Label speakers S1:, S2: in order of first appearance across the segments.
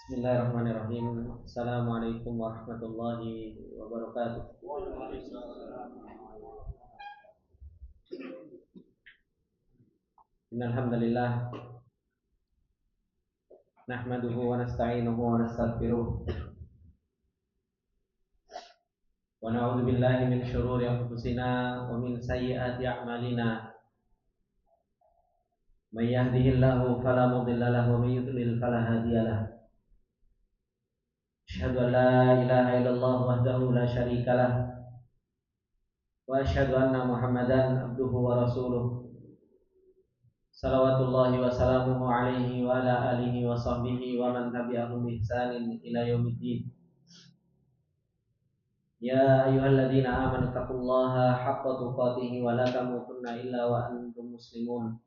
S1: Bismillahirrahmanirrahim. Assalamualaikum warahmatullahi wabarakatuh. Innal hamdalillah nahmaduhu wa nasta'inuhu wa nastaghfiruh wa na'udzu billahi min shururi anfusina wa min sayyiati a'malina. May yahdihillahu fala mudilla lahu wa may yudlil fala hadiya lahu. Asyhadu an la ilaha illallah wahdahu la syarika lah wa asyhadu anna Muhammadan abduhu wa rasuluh. Salawatullahi wa salamuhu alaihi wa ala alihi wa sahbihi wa man tabi'ahum bi ihsanin ila yaumiddin. Ya ayyuhalladzina amanu taqullaha haqqa tuqatih wa la tamutunna illa wa antum muslimun.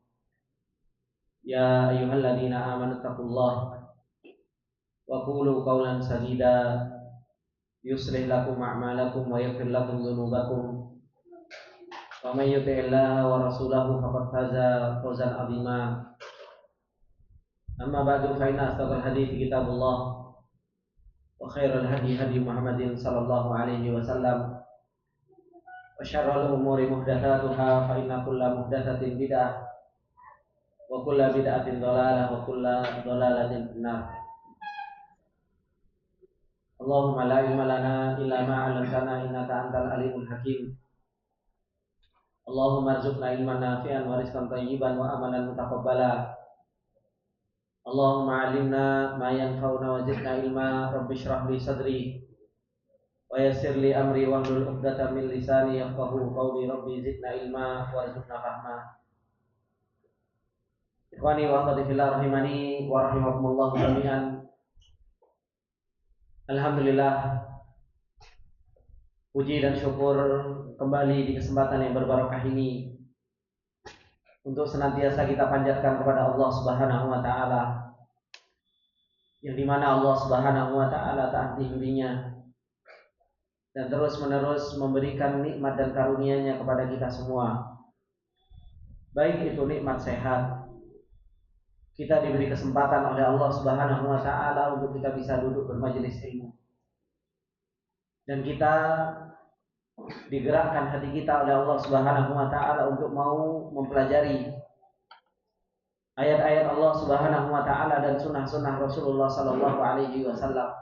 S1: Ya ayyuhalladzina amanu taqullaha wa qulu qawlan sadida yuslih lakum a'malakum wa yaghfir lakum dhunubakum. Wa may yuti'illaha wa rasulahu faqad faza fawzan 'azima. Amma ba'du fa inna asdaqal hadiits kitabullah wa khairal hadi hadi Muhammadin sallallahu alaihi wasallam wa syarrul umuri muhdatsatuha fa inna kulla muhdatsatin bid'ah wa kulla bid'atin dhalalah wa kulla dhalalatin finnar. Allahumma la ilma lana illa ma 'allamtana innaka antal alimul hakim. Allahumma arzuqna ilman nafi'an wa rizqan thayyiban wa amalan mutaqabbala. Allahumma 'allimna ma yanfa'una wa zidna ilma. Rabbi shrah li sadri wa yassir li amri wahlul 'uqdatam min lisani yafqahu qawli. Rabbi zidna ilma warzuqna fahma. Ikhwani wa akhwati fillah rahimani wa rahimakumullah jami'an. Alhamdulillah, puji dan syukur kembali di kesempatan yang berbarokah ini untuk senantiasa kita panjatkan kepada Allah Subhanahu wa taala, yang dimana Allah Subhanahu wa taala taat dirinya dan terus-menerus memberikan nikmat dan karunia-Nya kepada kita semua. Baik itu nikmat sehat, kita diberi kesempatan oleh Allah Subhanahu wa taala untuk kita bisa duduk bermajelis ilmu, dan kita digerakkan hati kita oleh Allah Subhanahu wa taala untuk mau mempelajari ayat-ayat Allah Subhanahu wa taala dan sunnah-sunnah Rasulullah sallallahu alaihi wasallam,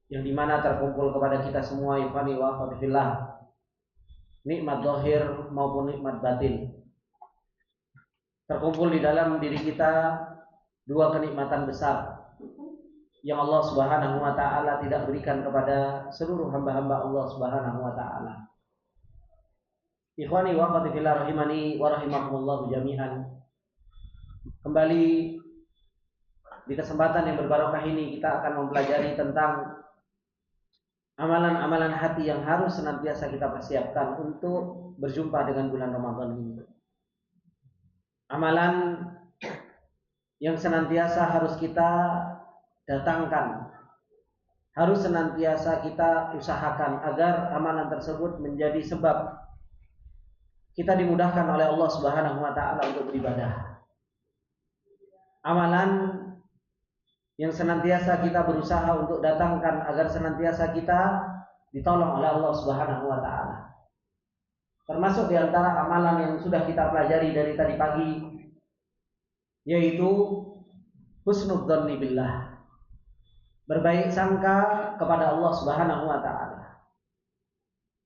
S1: yang dimana terkumpul kepada kita semua ikhwani wa akhwati fillah nikmat zahir maupun nikmat batin. Terkumpul di dalam diri kita dua kenikmatan besar yang Allah Subhanahu wa taala tidak berikan kepada seluruh hamba-hamba Allah Subhanahu wa taala. Ikhwani wa akhwati fillah rahimani wa rahimakumullah jami'an. Kembali di kesempatan yang berbarokah ini kita akan mempelajari tentang amalan-amalan hati yang harus senantiasa kita persiapkan untuk berjumpa dengan bulan Ramadan ini. Amalan yang senantiasa harus kita datangkan, harus senantiasa kita usahakan agar amalan tersebut menjadi sebab kita dimudahkan oleh Allah Subhanahu wa taala untuk beribadah. Amalan yang senantiasa kita berusaha untuk datangkan agar senantiasa kita ditolong oleh Allah Subhanahu wa taala. Termasuk di antara amalan yang sudah kita pelajari dari tadi pagi, yaitu husnudzanni billah, berbaik sangka kepada Allah Subhanahu wa taala.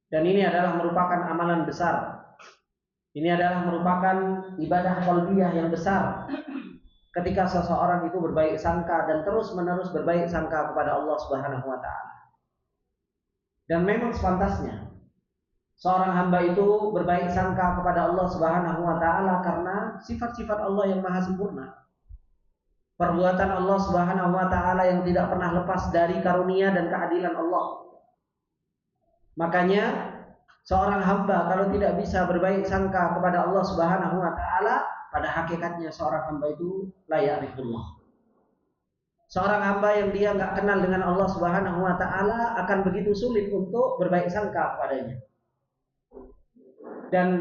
S1: Dan ini adalah merupakan amalan besar. Ini adalah merupakan ibadah qalbiyah yang besar ketika seseorang itu berbaik sangka dan terus-menerus berbaik sangka kepada Allah Subhanahu wa taala. Dan memang sepantasnya seorang hamba itu berbaik sangka kepada Allah Subhanahu wa taala karena sifat-sifat Allah yang maha sempurna. Perbuatan Allah Subhanahu wa taala yang tidak pernah lepas dari karunia dan keadilan Allah. Makanya seorang hamba kalau tidak bisa berbaik sangka kepada Allah Subhanahu wa taala, pada hakikatnya seorang hamba itu la ya'rifullah. Seorang hamba yang dia enggak kenal dengan Allah Subhanahu wa taala akan begitu sulit untuk berbaik sangka kepadanya. Dan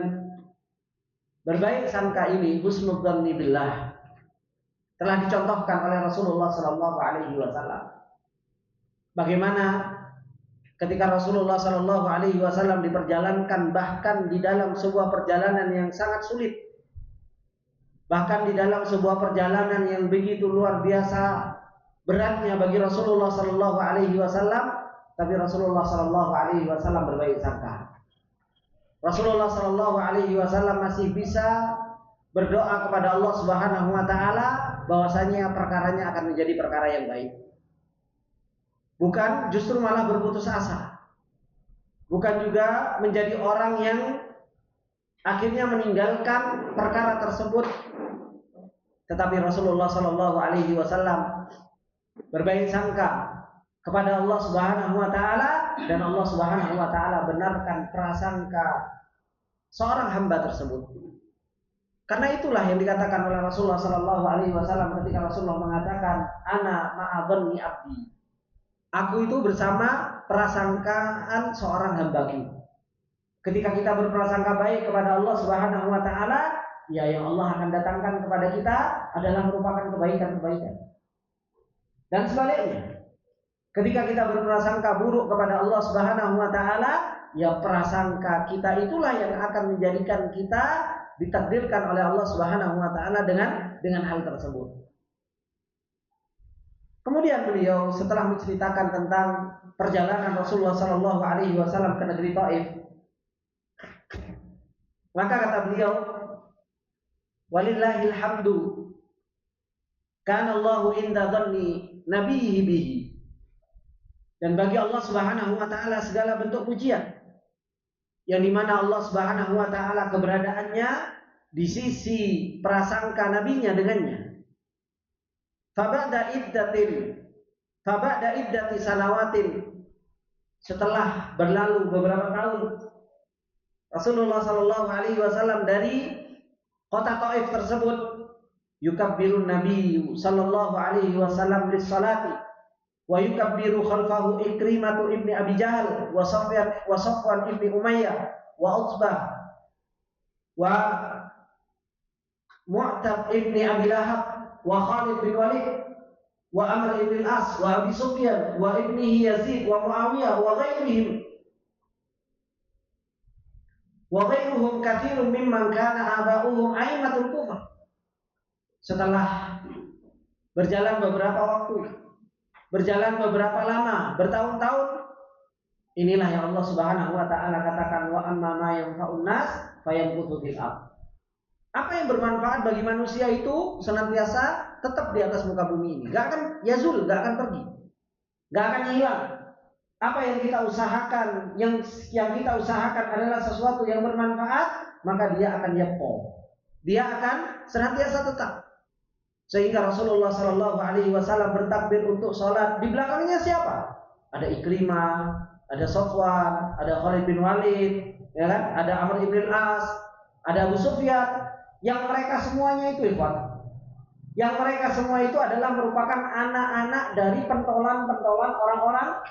S1: berbaik sangka ini husnudzanni billah telah dicontohkan oleh Rasulullah Sallallahu Alaihi Wasallam. Bagaimana ketika Rasulullah Sallallahu Alaihi Wasallam diperjalankan bahkan di dalam sebuah perjalanan yang sangat sulit, bahkan di dalam sebuah perjalanan yang begitu luar biasa beratnya bagi Rasulullah Sallallahu Alaihi Wasallam, tapi Rasulullah Sallallahu Alaihi Wasallam berbaik sangka. Rasulullah Sallallahu Alaihi Wasallam masih bisa berdoa kepada Allah Subhanahu Wa Taala bahwasanya perkaranya akan menjadi perkara yang baik. Bukan justru malah berputus asa. Bukan juga menjadi orang yang akhirnya meninggalkan perkara tersebut. Tetapi Rasulullah Sallallahu Alaihi Wasallam berbaik sangka kepada Allah Subhanahu Wa Taala, dan Allah Subhanahu Wa Taala benarkan prasangka seorang hamba tersebut. Karena itulah yang dikatakan oleh Rasulullah Sallallahu Alaihi Wasallam ketika Rasulullah mengatakan, "Ana ma'adhanni abdi." Aku itu bersama prasangkaan seorang hambaku. Ketika kita berprasangka baik kepada Allah Subhanahu Wa Taala, ya yang Allah akan datangkan kepada kita adalah merupakan kebaikan-kebaikan. Dan sebaliknya, ketika kita berprasangka buruk kepada Allah Subhanahu Wa Taala, ya prasangka kita itulah yang akan menjadikan kita ditakdirkan oleh Allah Subhanahu Wa Taala dengan hal tersebut. Kemudian beliau setelah menceritakan tentang perjalanan Rasulullah Sallallahu Alaihi Wasallam ke negeri Taif, maka kata beliau, "Walillahil hamdu, kana Allahu inda dhanni nabiyhi bihi." Dan bagi Allah Subhanahu Wa Taala segala bentuk pujian, yang dimana Allah Subhanahu Wa Taala keberadaannya di sisi prasangka nabinya dengannya. Faba'da iddati sanawatin, setelah berlalu beberapa tahun Rasulullah Sallallahu Alaihi Wasallam dari kota Taif tersebut, yukabbirun Nabi Sallallahu Alaihi Wasallam lis-salati wa yukabbiru khalfahu Ikrimatu ibni Abi Jahal wa Safwan ibni Umayyah wa Utbah wa Mu'tab ibni Abi Lahab wa Khalid bin Walid wa Amr ibn al-As wa Abi Sufyan wa ibnihi Yazid wa Muawiyah wa ghairuhum katsirun mimman kana aba'uhum aimatul kufr. Setelah berjalan beberapa waktu, berjalan beberapa lama, bertahun-tahun, inilah yang Allah Subhanahu Wa Taala katakan, wa amma ma yanfa'un nas fayamkuthu fil ardh. Apa yang bermanfaat bagi manusia itu senantiasa tetap di atas muka bumi ini, gak akan yazul, gak akan pergi, gak akan hilang. Apa yang kita usahakan, yang kita usahakan adalah sesuatu yang bermanfaat, maka dia akan yapo, dia akan senantiasa tetap. Sehingga Rasulullah Sallallahu Alaihi Wasallam bertakbir untuk sholat, di belakangnya siapa? Ada Ikrimah, ada Safwan, ada Khalid bin Walid, ya kan? Ada Amr ibn al-As, ada Abu Sufyan. Yang mereka semuanya itu, yang mereka semua itu adalah merupakan anak-anak dari pentolan-pentolan orang-orang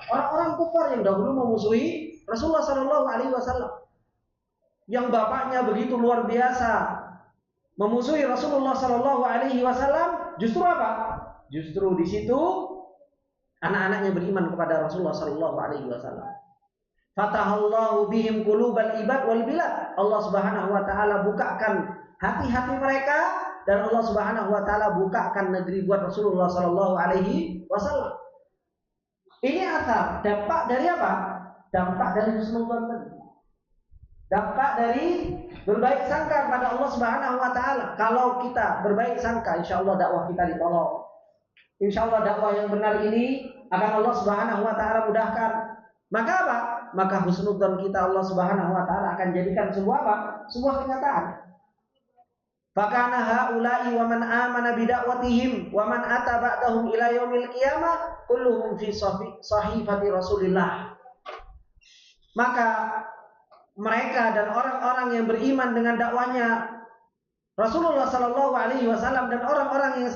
S1: kufar yang dahulu memusuhi Rasulullah Sallallahu Alaihi Wasallam. Yang bapaknya begitu luar biasa memusuhi Rasulullah Sallallahu Alaihi Wasallam, justru apa? Justru di situ anak-anaknya beriman kepada Rasulullah Sallallahu Alaihi Wasallam. Fatahallahu bihim qulubal ibad wal bilad. Allah Subhanahu Wa Taala bukakan hati-hati mereka, dan Allah Subhanahu Wa Taala bukakan negeri buat Rasulullah Sallallahu Alaihi Wasallam. Ini asal dampak dari apa? Dampak dari husnul, dampak dari berbaik sangka kepada Allah Subhanahu Wa Taala. Kalau kita berbaik sangka, insya Allah dakwah kita ditolong. Insya Allah dakwah yang benar ini akan Allah Subhanahu Wa Taala mudahkan. Maka apa? Maka husnudzon kita Allah Subhanahu Wa Taala akan jadikan sebuah apa? Sebuah kenyataan. Fakana haula'i wa man amana bidakwatihim wa man ata ba'dahum ila yaumil qiyamah kulluhum fi sahifati Rasulillah. Maka mereka dan orang-orang yang beriman dengan dakwanya Rasulullah Sallallahu Alaihi Wasallam dan orang-orang yang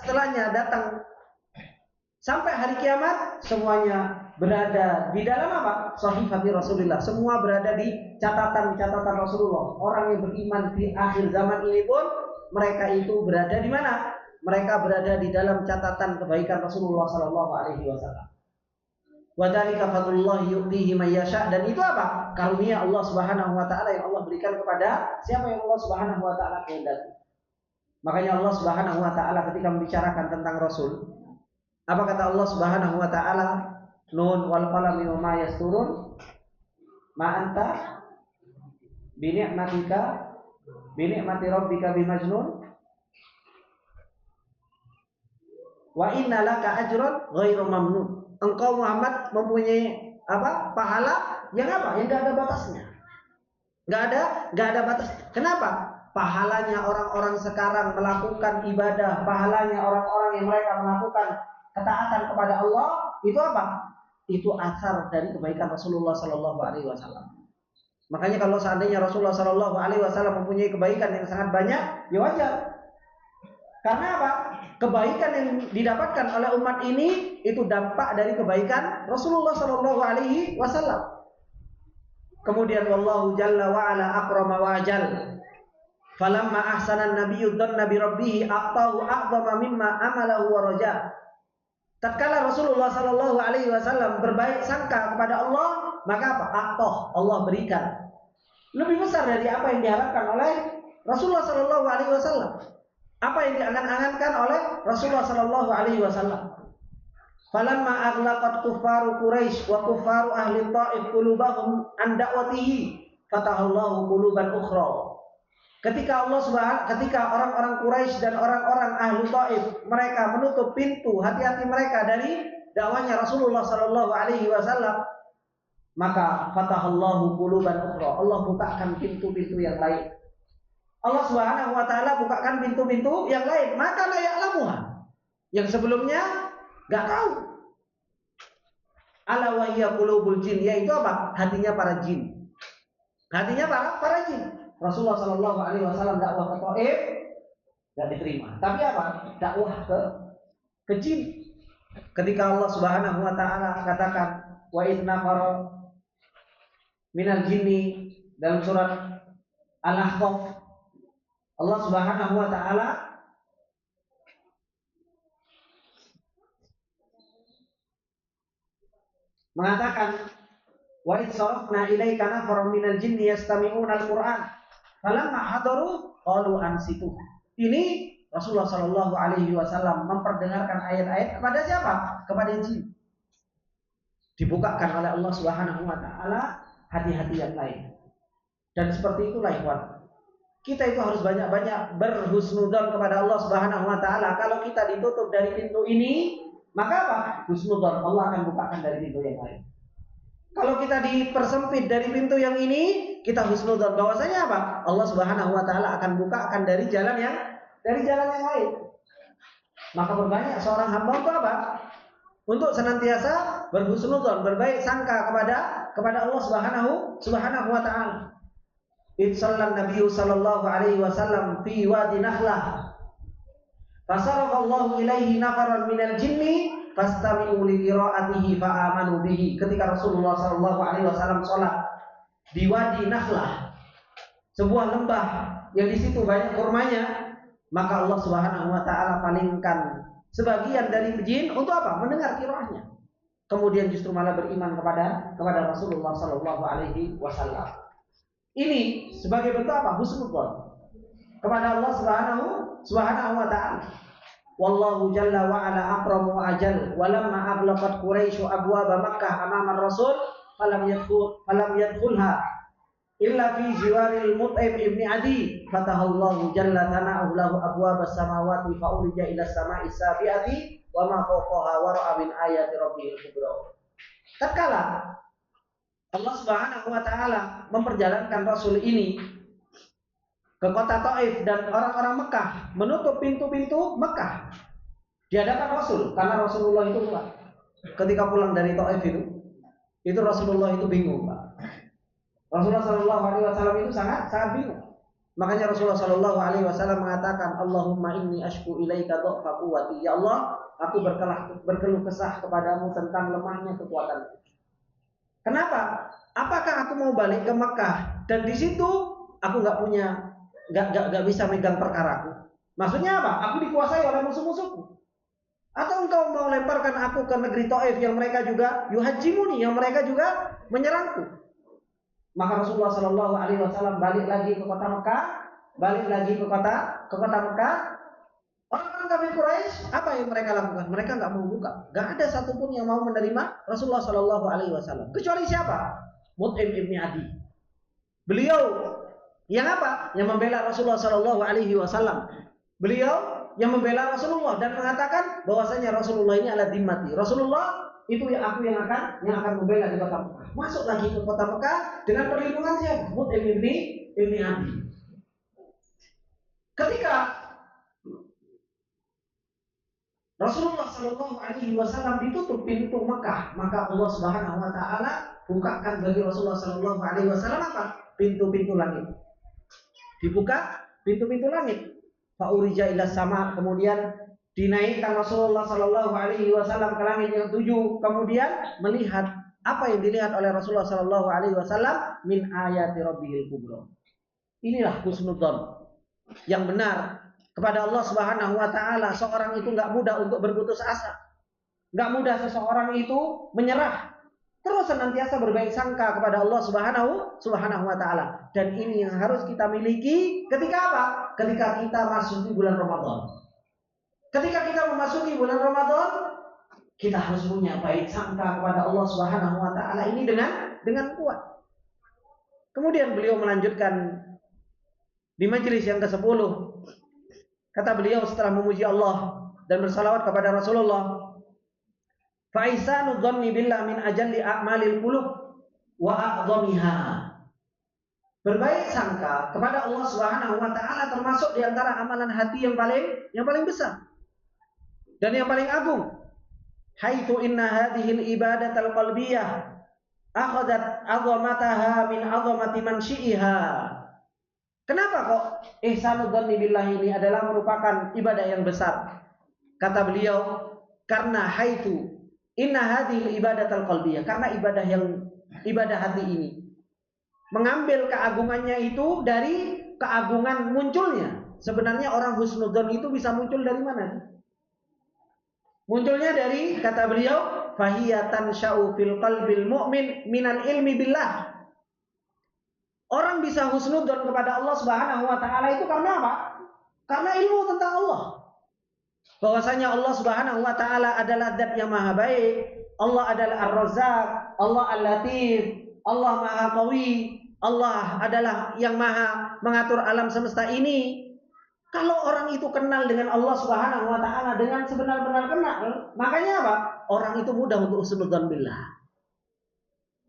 S1: setelahnya datang sampai hari kiamat, semuanya berada di dalam apa? Sahifati Rasulillah. Semua berada di catatan-catatan Rasulullah. Orang yang beriman di akhir zaman ini pun mereka itu berada di mana? mereka berada di dalam catatan kebaikan Rasulullah sallallahu alaihi wasallam. Wa dzalika fadlullah yu'tihi may yasha, dan itu apa? Karunia Allah Subhanahu wa taala yang Allah berikan kepada siapa yang Allah Subhanahu wa taala kehendaki. Makanya Allah Subhanahu wa taala ketika membicarakan tentang Rasul, apa kata Allah Subhanahu wa taala? Nun wal qalami wa ma yasturun ma anta bi ni'mati rabbika bimajnun wa inna laka ajran ghairu mamnun. Engkau Muhammad mempunyai apa? Pahala yang apa? Yang enggak ada batasnya. Enggak ada batas. Kenapa? Pahalanya orang-orang sekarang melakukan ibadah, pahalanya orang-orang yang mereka melakukan ketaatan kepada Allah, itu apa? Itu asar dari kebaikan Rasulullah sallallahu alaihi wasallam. Makanya kalau seandainya Rasulullah sallallahu alaihi wasallam mempunyai kebaikan yang sangat banyak, ya wajar. Karena apa? Kebaikan yang didapatkan oleh umat ini itu dampak dari kebaikan Rasulullah sallallahu alaihi wasallam. Kemudian wallahu jalla wa ala akrama wa ajal. Falamma ahsana an-nabiyyu dhanna bi rabbih aqtahu a'dhama mimma amalahu wa raja. Tatkala Rasulullah sallallahu alaihi wasallam berbaik sangka kepada Allah, maka apa? Aqtah, Allah berikan lebih besar dari apa yang diharapkan oleh Rasulullah sallallahu alaihi wasallam. Apa yang diangan-angankan oleh Rasulullah sallallahu alaihi wasallam. Falamma aghlaqat kuffaru Quraisy wa kuffaru ahli Thaif qulubahum an da'watihi fatahallahu quluban ukhra. Ketika orang-orang Quraisy dan orang-orang ahli Thaif mereka menutup pintu hati-hati mereka dari dakwahnya Rasulullah sallallahu alaihi wasallam, maka fatahallahu quluban ukhra. Allah bukakan pintu-pintu yang lain. Allah Subhanahu wa taala bukakan pintu-pintu yang lain, maka la ya'lamuha. Yang sebelumnya enggak tahu. Ala wa hiya qulubul jin, yaitu apa? Hatinya para jin. Hatinya para jin. Rasulullah sallallahu alaihi wasallam dakwah ke Thaif enggak diterima. Tapi apa? Dakwah ke jin. Ketika Allah Subhanahu wa taala katakan wa idna fara minal jinni dalam surat Al-Ahqaf, Allah Subhanahu wa taala mengatakan wa id sarafna ilaika nafaran minal jinni yastami'una al-Qur'an falamma hadaru qalu ansitu. Ini Rasulullah sallallahu alaihi wasallam memperdengarkan ayat-ayat kepada siapa? Kepada jin. Dibukakan oleh Allah Subhanahu wa taala hati-hati yang lain. Dan seperti itulah ikhwan. Kita itu harus banyak-banyak berhusnudzon kepada Allah Subhanahu wa taala. Kalau kita ditutup dari pintu ini, maka apa? Husnudzon, Allah akan bukakan dari pintu yang lain. Kalau kita dipersempit dari pintu yang ini, kita husnudzon bahwasanya apa? Allah Subhanahu wa taala akan bukakan dari jalan yang lain. Maka berbanyak seorang hamba untuk apa? Untuk senantiasa berhusnudzon, berbaik sangka kepada Allah Subhanahu wa taala. Itsallan Nabi sallallahu alaihi wasallam fi wadi Nakhlah. Fasarafallahu ilaihi nafaran minal jinni fastami'u li qira'atihi fa amanu bihi. Ketika Rasulullah sallallahu alaihi wasallam salat di wadi Nakhlah, sebuah lembah yang di situ banyak kurmanya, maka Allah Subhanahu wa taala palingkan sebagian dari jin untuk apa? Mendengar qiraahnya. Kemudian justru malah beriman kepada Rasulullah sallallahu alaihi wasallam. Ini sebagai bentuk apa? Husnudzon kepada Allah Subhanahu wa taala. Wallahu jalla wa ala akramu wa ajal. Walamma ablaqat Quraisy abwaaba Makkah amama Rasul falam yadkhulha illa fi jiwaril Mut'im ibn Adi fatahallahu jalla tana'u lahu abwaabas samawati fa urija ila samai sabiati wa ma fawqaha wa ra'a min ayati rabbihil kubra. Tatkala Allah Subhanahu wa taala memperjalankan Rasul ini ke kota Taif dan orang-orang Mekah, menutup pintu-pintu Mekah di hadapan Rasul, karena Rasulullah itu Pak, ketika pulang dari Taif itu Rasulullah itu bingung, Pak. Rasulullah sallallahu alaihi wasallam itu sangat bingung. Makanya Rasulullah sallallahu alaihi wasallam mengatakan, "Allahumma inni ashku ilaika dha'fa quwwati." Ya Allah, aku berkeluh kesah kepadamu tentang lemahnya kekuatanku. Kenapa? Apakah aku mau balik ke Mekah dan di situ aku nggak bisa megang perkaraku? Maksudnya apa? Aku dikuasai oleh musuh-musuhku. Atau engkau mau lemparkan aku ke negeri Taif yang mereka juga yuhajimuni, yang mereka juga menyerangku. Maka Rasulullah Shallallahu Alaihi Wasallam balik lagi ke kota Mekah, balik lagi ke kota Mekah. Orang-orang kafir Quraisy, apa yang mereka lakukan? Mereka nggak mau buka. Nggak ada satupun yang mau menerima Rasulullah Shallallahu Alaihi Wasallam. Kecuali siapa? Mut'im ibni Adi. Beliau yang apa? Yang membela Rasulullah Shallallahu Alaihi Wasallam. Beliau yang membela Rasulullah dan mengatakan bahwasanya Rasulullah ini adalah dimmati. Rasulullah itu yang akan membela di kota Mekah. Masuk lagi ke kota Mekah dengan perlindungan siapa? Mut'im ibni Adi. Ketika Rasulullah Shallallahu Alaihi Wasallam ditutup pintu Mekah, maka Allah Subhanahu Wa Taala bukakan bagi Rasulullah Shallallahu Alaihi Wasallam apa? Pintu-pintu langit. Dibuka pintu-pintu langit. Fa'urija ila sama, kemudian dinaikkan Rasulullah Shallallahu Alaihi Wasallam ke langit yang 7. Kemudian melihat apa yang dilihat oleh Rasulullah Shallallahu Alaihi Wasallam min ayati Rabbihil Kubra. Inilah husnudzon yang benar kepada Allah Subhanahu Wa Taala. Seorang itu nggak mudah untuk berputus asa, nggak mudah seseorang itu menyerah. Terus senantiasa berbaik sangka kepada Allah Subhanahu Wa Taala. Dan ini yang harus kita miliki ketika apa? Ketika kita masuk di bulan Ramadan. Ketika kita memasuki bulan Ramadan, kita harus punya baik sangka kepada Allah Subhanahu Wa Taala ini dengan kuat. Kemudian beliau melanjutkan di majelis yang ke-10. Kata beliau setelah memuji Allah dan bersalawat kepada Rasulullah, Faisanu dhanni billah min ajalli a'malil qulub wa a'dhamiha. Berbaik sangka kepada Allah Subhanahu Wa Taala termasuk di antara amalan hati yang paling besar dan yang paling agung. Haitsu inna hadhil ibadatal qalbiyah akhadat 'azamataha min 'azamati man syi'iha. Kenapa kok ihsanu dhanni billah ini adalah merupakan ibadah yang besar? Kata beliau, karena haitsu inna hadhil ibadatal qalbiyah, karena ibadah hati ini mengambil keagungannya itu dari keagungan munculnya. Sebenarnya orang husnudzon itu bisa muncul dari mana? Munculnya dari, kata beliau, fahiyatan sya'u fil qalbil mu'min minal ilmi billah. Orang bisa husnudzon kepada Allah Subhanahu Wa Taala itu karena apa? Karena ilmu tentang Allah. Bahwasanya Allah Subhanahu Wa Taala adalah zat yang maha baik, Allah adalah Ar-Razzaq, Allah Al-Latif, Allah Maha Qawi, Allah adalah yang maha mengatur alam semesta ini. Kalau orang itu kenal dengan Allah Subhanahu Wa Taala dengan sebenar-benar kenal, makanya apa? Orang itu mudah untuk husnudzon billah.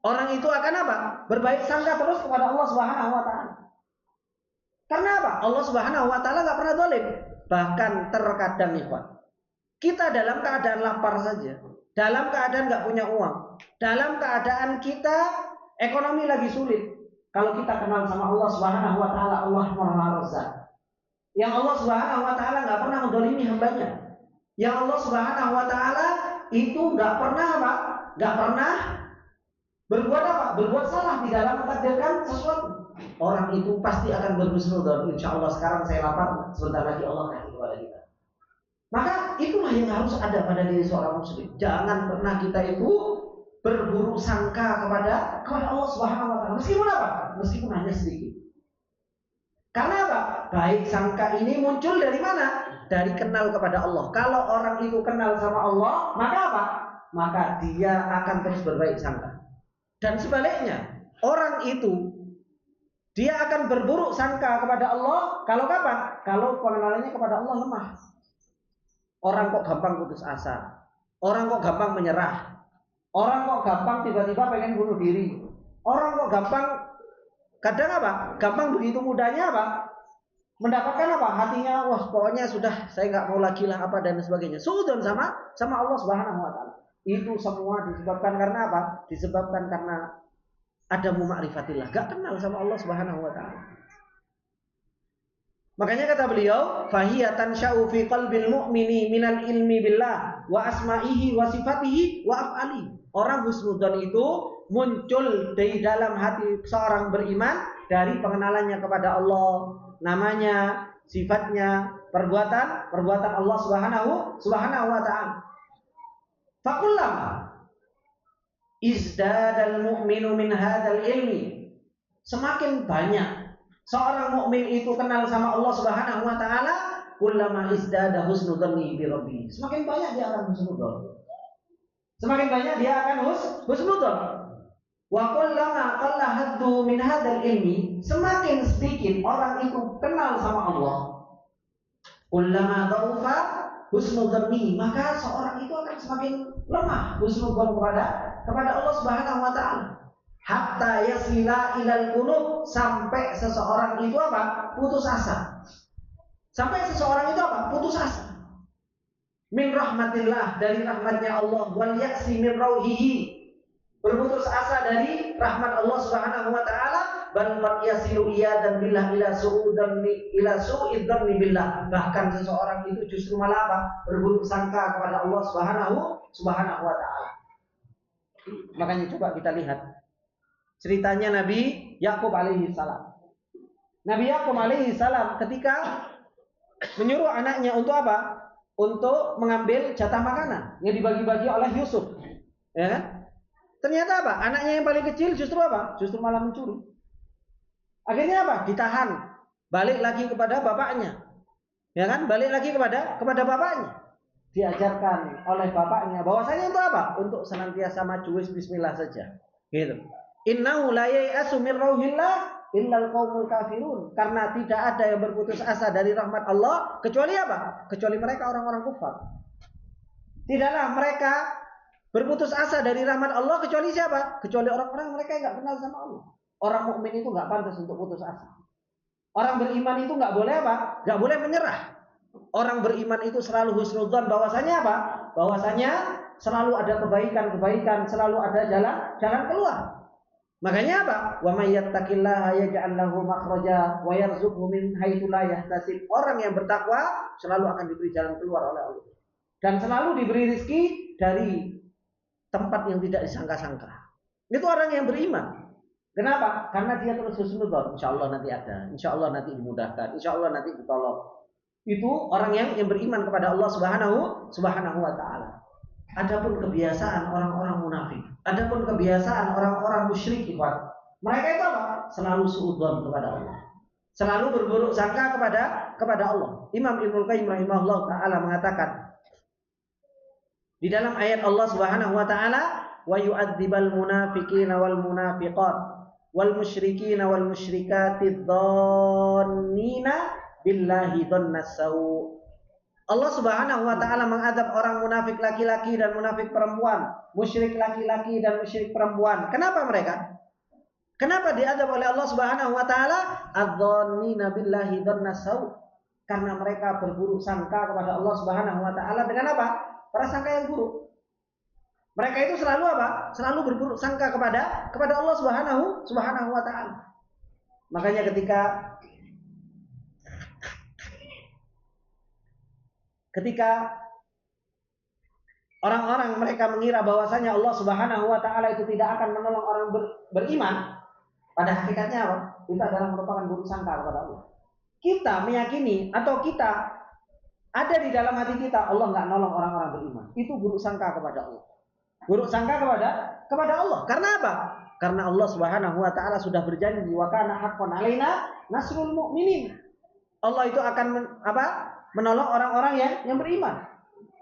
S1: Orang itu akan apa? Berbaik sangka terus kepada Allah Subhanahu Wa Taala. Karena apa? Allah Subhanahu Wa Taala nggak pernah zalim. Bahkan terkadang ikhwan, kita dalam keadaan lapar saja, dalam keadaan nggak punya uang, dalam keadaan kita ekonomi lagi sulit, kalau kita kenal sama Allah Subhanahu Wa Taala, Allah Maha Razzaq, yang Allah Subhanahu Wa Taala nggak pernah mendolimi hambanya, yang Allah Subhanahu Wa Taala itu nggak pernah apa? Nggak pernah berbuat apa? Berbuat salah di dalam mentakdirkan sesuatu. Orang itu pasti akan berhusnudzon. Insya Allah sekarang saya lapar, sebentar lagi Allah kasih kepada kita. Maka itulah yang harus ada pada diri seorang muslim. Jangan pernah kita itu berburuk sangka kepada Allah Subhanahu Wa Taala. Meskipun apa? Meskipun hanya sedikit. Karena apa? Baik sangka ini muncul dari mana? Dari kenal kepada Allah. Kalau orang itu kenal sama Allah, maka apa? Maka dia akan terus berbaik sangka. Dan sebaliknya, orang itu dia akan berburuk sangka kepada Allah kalau kapan? Kalau pengenalannya kepada Allah lemah. Orang kok gampang putus asa. Orang kok gampang menyerah. Orang kok gampang tiba-tiba pengen bunuh diri. Orang kok gampang, kadang apa? Gampang begitu mudahnya apa? Mendapatkan apa? Hatinya, wah pokoknya sudah saya nggak mau lagi lah apa dan sebagainya. Suudzon sama Allah Subhanahu Wa Taala. Itu semua disebabkan karena apa? Disebabkan karena ada ma'rifatillah, gak kenal sama Allah Subhanahu Wa Taala. Makanya kata beliau, fahiyatan sya'u fi qalbil mu'mini minal ilmi billah wa asma'ihi wa sifatihi wa af'ali. Orang husnudzon itu muncul di dalam hati seorang beriman dari pengenalannya kepada Allah, namanya, sifatnya, perbuatan Allah Subhanahu wa taala. Fakullama izdadal mu'minu min hadzal ilmi, semakin banyak seorang mukmin itu kenal sama Allah Subhanahu wa taala, kullama izdada husnudzanni bi rabbi, semakin banyak dia akan husnudzon. Semakin banyak dia akan husnudzon. Wa kullama qalla haddu min hadzal ilmi, semakin sedikit orang itu kenal sama Allah, kullama dhaufa husnudzanni, maka seorang itu akan semakin lemah husnudzon kepada Allah Subhanahu wa taala. Hatta yasila ilal qunut, sampai seseorang itu apa? Putus asa. Sampai seseorang itu apa? Putus asa. Min rahmatillah, dari rahmatnya Allah, wal ya'si min rauhihi, berputus asa dari rahmat Allah Subhanahu wa taala, bal qad yasilu iyadan billah ila su'idzanni billah, bahkan seseorang itu justru malah apa? Berburuk sangka kepada Allah Subhanahu wa taala. Makanya coba kita lihat ceritanya Nabi Yakub alaihi salam. Nabi Yakub alaihi salam ketika menyuruh anaknya untuk apa? Untuk mengambil jatah makanan yang dibagi-bagi oleh Yusuf, ya kan? Ternyata apa? Anaknya yang paling kecil justru apa? Justru malah mencuri. Akhirnya apa? Ditahan, balik lagi kepada bapaknya, ya kan? Balik lagi kepada bapaknya. Diajarkan oleh bapaknya bahwasanya untuk apa? Untuk senantiasa maju, bismillah saja, gitu. Innahu la yai'asu min rauhillah illal qaumul kafirun, karena tidak ada yang berputus asa dari rahmat Allah kecuali apa? Kecuali mereka orang-orang kufar. Tidaklah mereka berputus asa dari rahmat Allah kecuali siapa? Kecuali orang-orang mereka yang enggak kenal sama Allah. Orang mukmin itu enggak pantas untuk putus asa. Orang beriman itu enggak boleh apa? Enggak boleh menyerah. Orang beriman itu selalu husnudzon, bahwasanya apa? Bahwasanya selalu ada kebaikan, selalu ada jalan keluar. Makanya apa? Wa may yattaqillaha yaj'al lahu makhraja wa yarzuqhu min haitsu la yahtasib. Orang yang bertakwa selalu akan diberi jalan keluar oleh Allah, dan selalu diberi rezeki dari tempat yang tidak disangka-sangka. Itu orang yang beriman. Kenapa? Karena dia terus husnudzon, insyaallah nanti ada, insyaallah nanti dimudahkan, insyaallah nanti ditolong. Itu orang yang beriman kepada Allah Subhanahu wa taala. Adapun kebiasaan orang-orang munafik, adapun kebiasaan orang-orang musyrik, ikhwan, mereka itu apa? Selalu suudzon kepada Allah, selalu berburuk sangka kepada Allah. Imam Ibnu Qayyim rahimahullah taala mengatakan di dalam ayat Allah Subhanahu wa taala, wa yu'adzibal munafiqina wal munafiqat wal musyrikina wal musyrikati dhannina billahi dhannas sau. Allah Subhanahu wa taala mengadab orang munafik laki-laki dan munafik perempuan, musyrik laki-laki dan musyrik perempuan. Kenapa mereka? Kenapa diadab oleh Allah Subhanahu wa taala? Adzannina billahi dhannas sau. Karena mereka berburuk sangka kepada Allah Subhanahu wa taala dengan apa? Prasangka yang buruk. Mereka itu selalu apa? Selalu berburuk sangka kepada Allah Subhanahu wa taala. Makanya ketika orang-orang mereka mengira bahwasanya Allah Subhanahu wa taala itu tidak akan menolong orang beriman, pada hakikatnya apa? Itu adalah merupakan buruk sangka kepada Allah. Kita meyakini atau kita ada di dalam hati kita Allah enggak nolong orang-orang beriman, itu buruk sangka kepada Allah. Buruk sangka kepada Allah. Karena apa? Karena Allah Subhanahu wa taala sudah berjanji, wa kana haqqan alaina nasrul mu'minin. Allah itu akan menolong orang-orang yang beriman.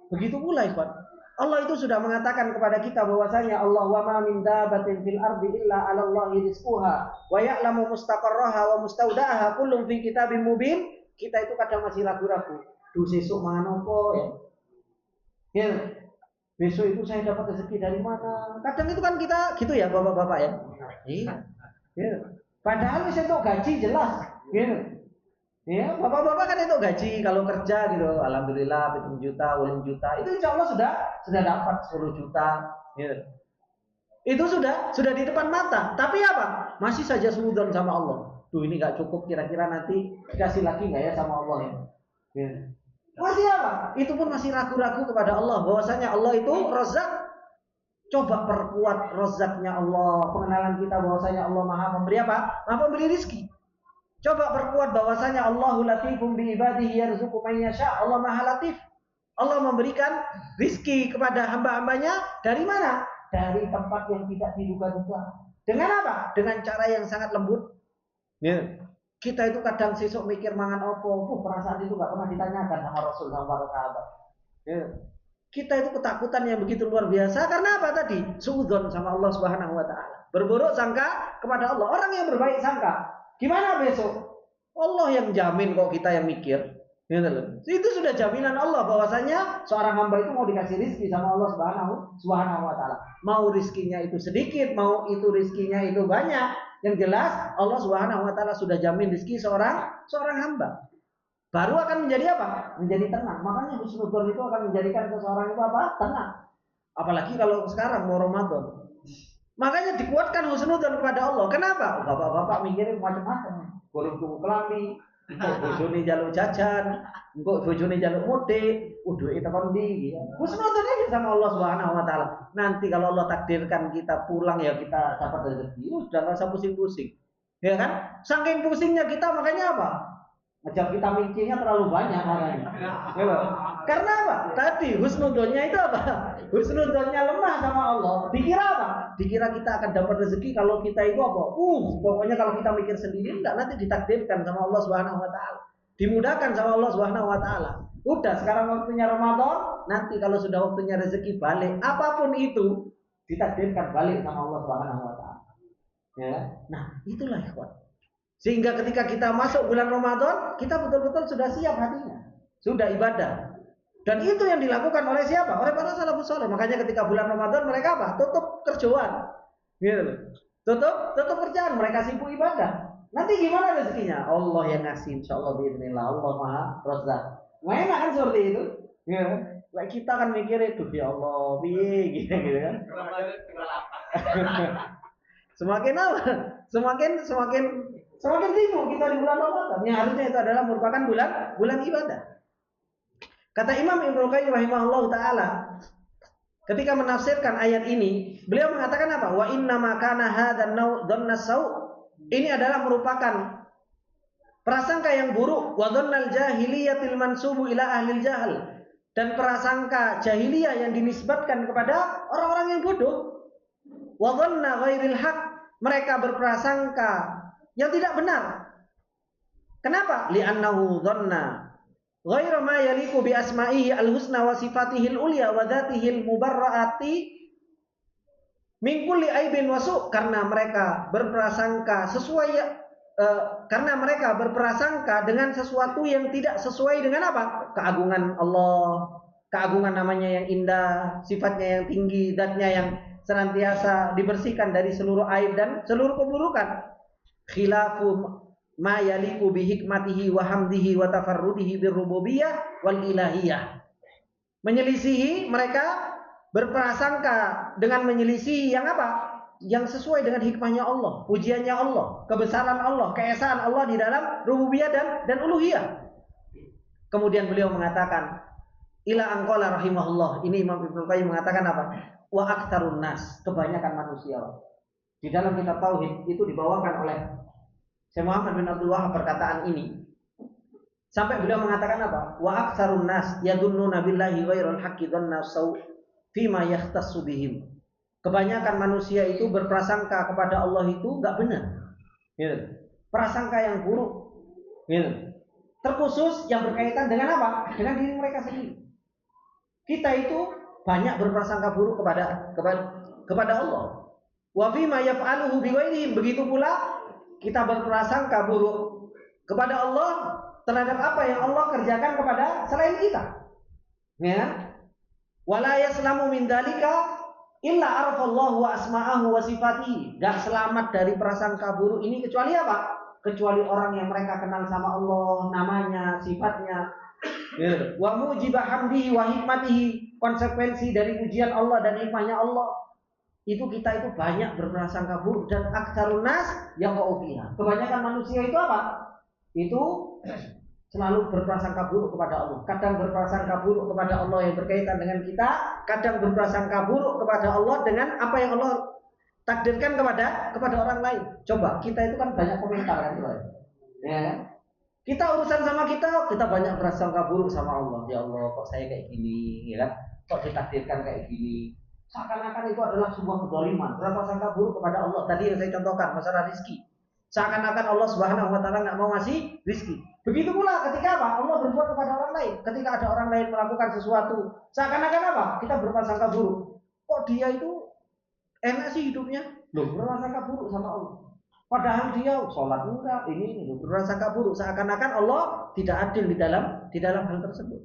S1: Begitu pula ikhwan, Allah itu sudah mengatakan kepada kita bahwasanya Allah wa ma min dabatin fil ardi illa 'ala Allahi rizquha wa ya'lamu mustaqarraha wa mustaudaha kullun fi kitabim mubin. Kita itu kadang masih ragu-ragu. Duh sesuk mangan apa ya? Ya, besok itu saya dapat rezeki dari mana? Kadang itu kan kita gitu ya, bapak-bapak ya. Iya. Ya. Padahal wis entuk gaji jelas, gitu. Ya, bapak-bapak kan itu gaji kalau kerja gitu, alhamdulillah 7 juta, 8 juta, itu insya Allah sudah dapat 10 juta, gitu. Itu sudah di depan mata. Tapi apa? Masih saja suudzon sama Allah. Tuh ini nggak cukup, kira-kira nanti dikasih lagi nggak ya sama Allah ya? Gitu. Masih apa? Itu pun masih ragu-ragu kepada Allah bahwasanya Allah itu Razzaq. Coba perkuat Razzaqnya Allah, pengenalan kita bahwasanya Allah Maha memberi apa? Maha memberi rezeki. Coba perkuat bahwasanya Allahu latifum bi ibadihi yarzuqu man yasha. Allah Maha Latif. Allah memberikan rizki kepada hamba-hambanya dari mana? Dari tempat yang tidak diduga-duga. Dengan apa? Dengan cara yang sangat lembut. Ya. Kita itu kadang sesuk mikir mangan opo, perasaan itu nggak pernah ditanyakan sama Rasul sama para sahabat. Ya. Kita itu ketakutan yang begitu luar biasa karena apa tadi? Suudzon sama Allah Subhanahu wa taala. Berburuk sangka kepada Allah. Orang yang berbaik sangka, gimana besok? Allah yang jamin kok kita yang mikir. Itu sudah jaminan Allah bahwasanya seorang hamba itu mau dikasih rizki sama Allah Subhanahu wa taala. Mau rizkinya itu sedikit, mau itu rizkinya itu banyak, yang jelas Allah Subhanahu wa taala sudah jamin rizki seorang hamba. Baru akan menjadi apa? Menjadi tenang. Makanya husnudzon itu akan menjadikan seseorang itu apa? Tenang. Apalagi kalau sekarang mau Ramadan. Makanya dikuatkan husnudzon kepada Allah. Kenapa? Bapak-bapak mikirin macam-macam. Gorong tuku kelambi, kok bojone jaluk jajan, kok bojone jaluk mudik, duit tekan ndi gitu. Husnudzon aja sama Allah Subhanahu wa taala. Nanti kalau Allah takdirkan kita pulang ya kita dapat rezeki. Sudah enggak usah pusing-pusing. Ya kan? Saking pusingnya kita makanya apa? Macam vitamin C-nya terlalu banyak makanya. Ya, karena apa? Tadi husnudzonnya itu apa? Husnudzonnya lemah sama Allah. Dikira apa? Dikira kita akan dapat rezeki kalau kita itu apa? Pokoknya kalau kita mikir sendiri enggak, nanti ditakdirkan sama Allah Subhanahu wa taala. Dimudahkan sama Allah Subhanahu wa taala. Udah sekarang waktunya Ramadan, nanti kalau sudah waktunya rezeki balik, apapun itu ditakdirkan balik sama Allah Subhanahu wa taala. Ya. Nah, itulah ikhwan. Sehingga ketika kita masuk bulan Ramadan, kita betul-betul sudah siap hatinya, sudah ibadah. Dan itu yang dilakukan oleh siapa? Oleh para salafus saleh. Makanya ketika bulan Ramadan mereka apa? Tutup kerjaan. Gitu. Tutup kerjaan, mereka sibuk ibadah. Nanti gimana rezekinya? Allah yang ngasih, insyaallah biidznillah. Allah Maha Razzaq. Enak kan seperti itu? Ya. Kita kan mikir itu ya Allah, piye gitu kan. Semakin apa? Semakin sibuk kita di bulan Ramadan. Yang harusnya itu adalah merupakan bulan ibadah. Kata Imam Ibnu Qayyim rahimahullah taala, ketika menafsirkan ayat ini, beliau mengatakan apa? Wa inna ma kana hadzan dhanna sau'. Ini adalah merupakan prasangka yang buruk, wa dhannal jahiliyatil mansubu ila ahlil jahal, dan prasangka jahiliyah yang dinisbatkan kepada orang-orang yang bodoh. Wa dhanna ghairil haq, mereka berprasangka yang tidak benar. Kenapa? Li'annahu dhanna ghairu ma yaliqu bi asma'ihi al-husna wa sifatihi al-ulya wa dzatihi al-mubarra'ati min kulli aibin wa su'. Karena mereka berprasangka dengan sesuatu yang tidak sesuai dengan apa? Keagungan Allah, keagungan namanya yang indah, sifatnya yang tinggi, zatnya yang senantiasa dibersihkan dari seluruh aib dan seluruh keburukan. Khilafu ma yaliqu bi hikmatihi wa hamdihi wa tafarrudihi birrububiyyah wal ilahiyah. Menyelisihi, mereka berprasangka dengan menyelisihi yang apa? Yang sesuai dengan hikmahnya Allah, pujiannya Allah, kebesaran Allah, keesaan Allah di dalam rububiyah dan uluhiyah. Kemudian beliau mengatakan ila anqala rahimahullah. Ini Imam Ibnu Qayyim mengatakan apa? Wa aktsarun nas, kebanyakan manusia. Di dalam kitab tauhid itu dibawakan oleh Syekh Muhammad bin Abdul Wahab perkataan ini. Sampai beliau mengatakan apa? Wa aktsarun nas yadunnuna billahi ghairul haqqi dhanna saw fi ma yahtassu bihim. Kebanyakan manusia itu berprasangka kepada Allah itu enggak benar. Gitu. Prasangka yang buruk. Gitu. Terkhusus yang berkaitan dengan apa? Dengan diri mereka sendiri. Kita itu banyak berprasangka buruk kepada Allah. Wa fi ma yaf'aluhu bi ghairihim, begitu pula kita berprasangka buruk kepada Allah terhadap apa yang Allah kerjakan kepada selain kita. Ya. Wala yaslamu min dzalika illa arafallahu wa asma'ahu wa sifatihi. Enggak selamat dari prasangka buruk ini kecuali apa? Kecuali orang yang mereka kenal sama Allah, namanya, sifatnya. Ya. Wa mujibah hamdihi wa hikmatihi, konsekuensi dari pujian Allah dan hikmahnya Allah. Itu kita itu banyak berprasangka buruk dan aktsarun nas yang fiha. Kebanyakan manusia itu apa? Itu selalu berprasangka buruk kepada Allah. Kadang berprasangka buruk kepada Allah yang berkaitan dengan kita, kadang berprasangka buruk kepada Allah dengan apa yang Allah takdirkan kepada orang lain. Coba, kita itu kan banyak komentar kan, Ya kan? Kita urusan sama kita banyak prasangka buruk sama Allah. Ya Allah, kok saya kayak gini, ya kan? Kok ditakdirkan kayak gini? Seakan-akan itu adalah sebuah kezaliman, prasangka buruk kepada Allah. Tadi yang saya contohkan masalah rizki. Seakan-akan Allah Subhanahu wa taala nggak mau ngasih rizki. Begitu pula ketika apa? Allah berbuat kepada orang lain. Ketika ada orang lain melakukan sesuatu, seakan-akan apa? Kita berprasangka buruk. Kok dia itu enak sih hidupnya? Loh, berprasangka buruk sama Allah. Padahal dia sholat enggak, ini berprasangka buruk. Seakan-akan Allah tidak adil di dalam hal tersebut.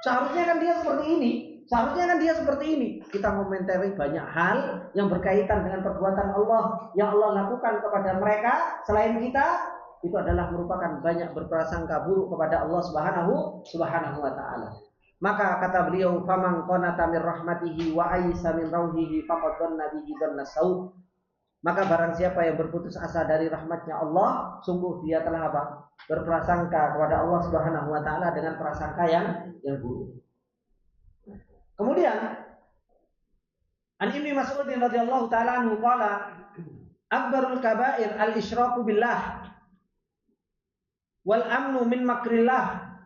S1: Seharusnya kan dia seperti ini. Seharusnya kan dia seperti ini. Kita komentari banyak hal yang berkaitan dengan perbuatan Allah yang Allah lakukan kepada mereka selain kita, itu adalah merupakan banyak berprasangka buruk kepada Allah Subhanahu wa taala. Maka kata beliau, "Faman qanata min rahmatihi wa aisa min rauhihi faqad dhanna bihi dhanna sau." Maka barang siapa yang berputus asa dari rahmatnya Allah, sungguh dia telah apa? Berprasangka kepada Allah Subhanahu wa taala dengan prasangka yang buruk. Kemudian An Ibnu Mas'ud radhiyallahu taala anhu qala, "Akbarul kaba'ir al-isyraku billah wal amnu min makrillah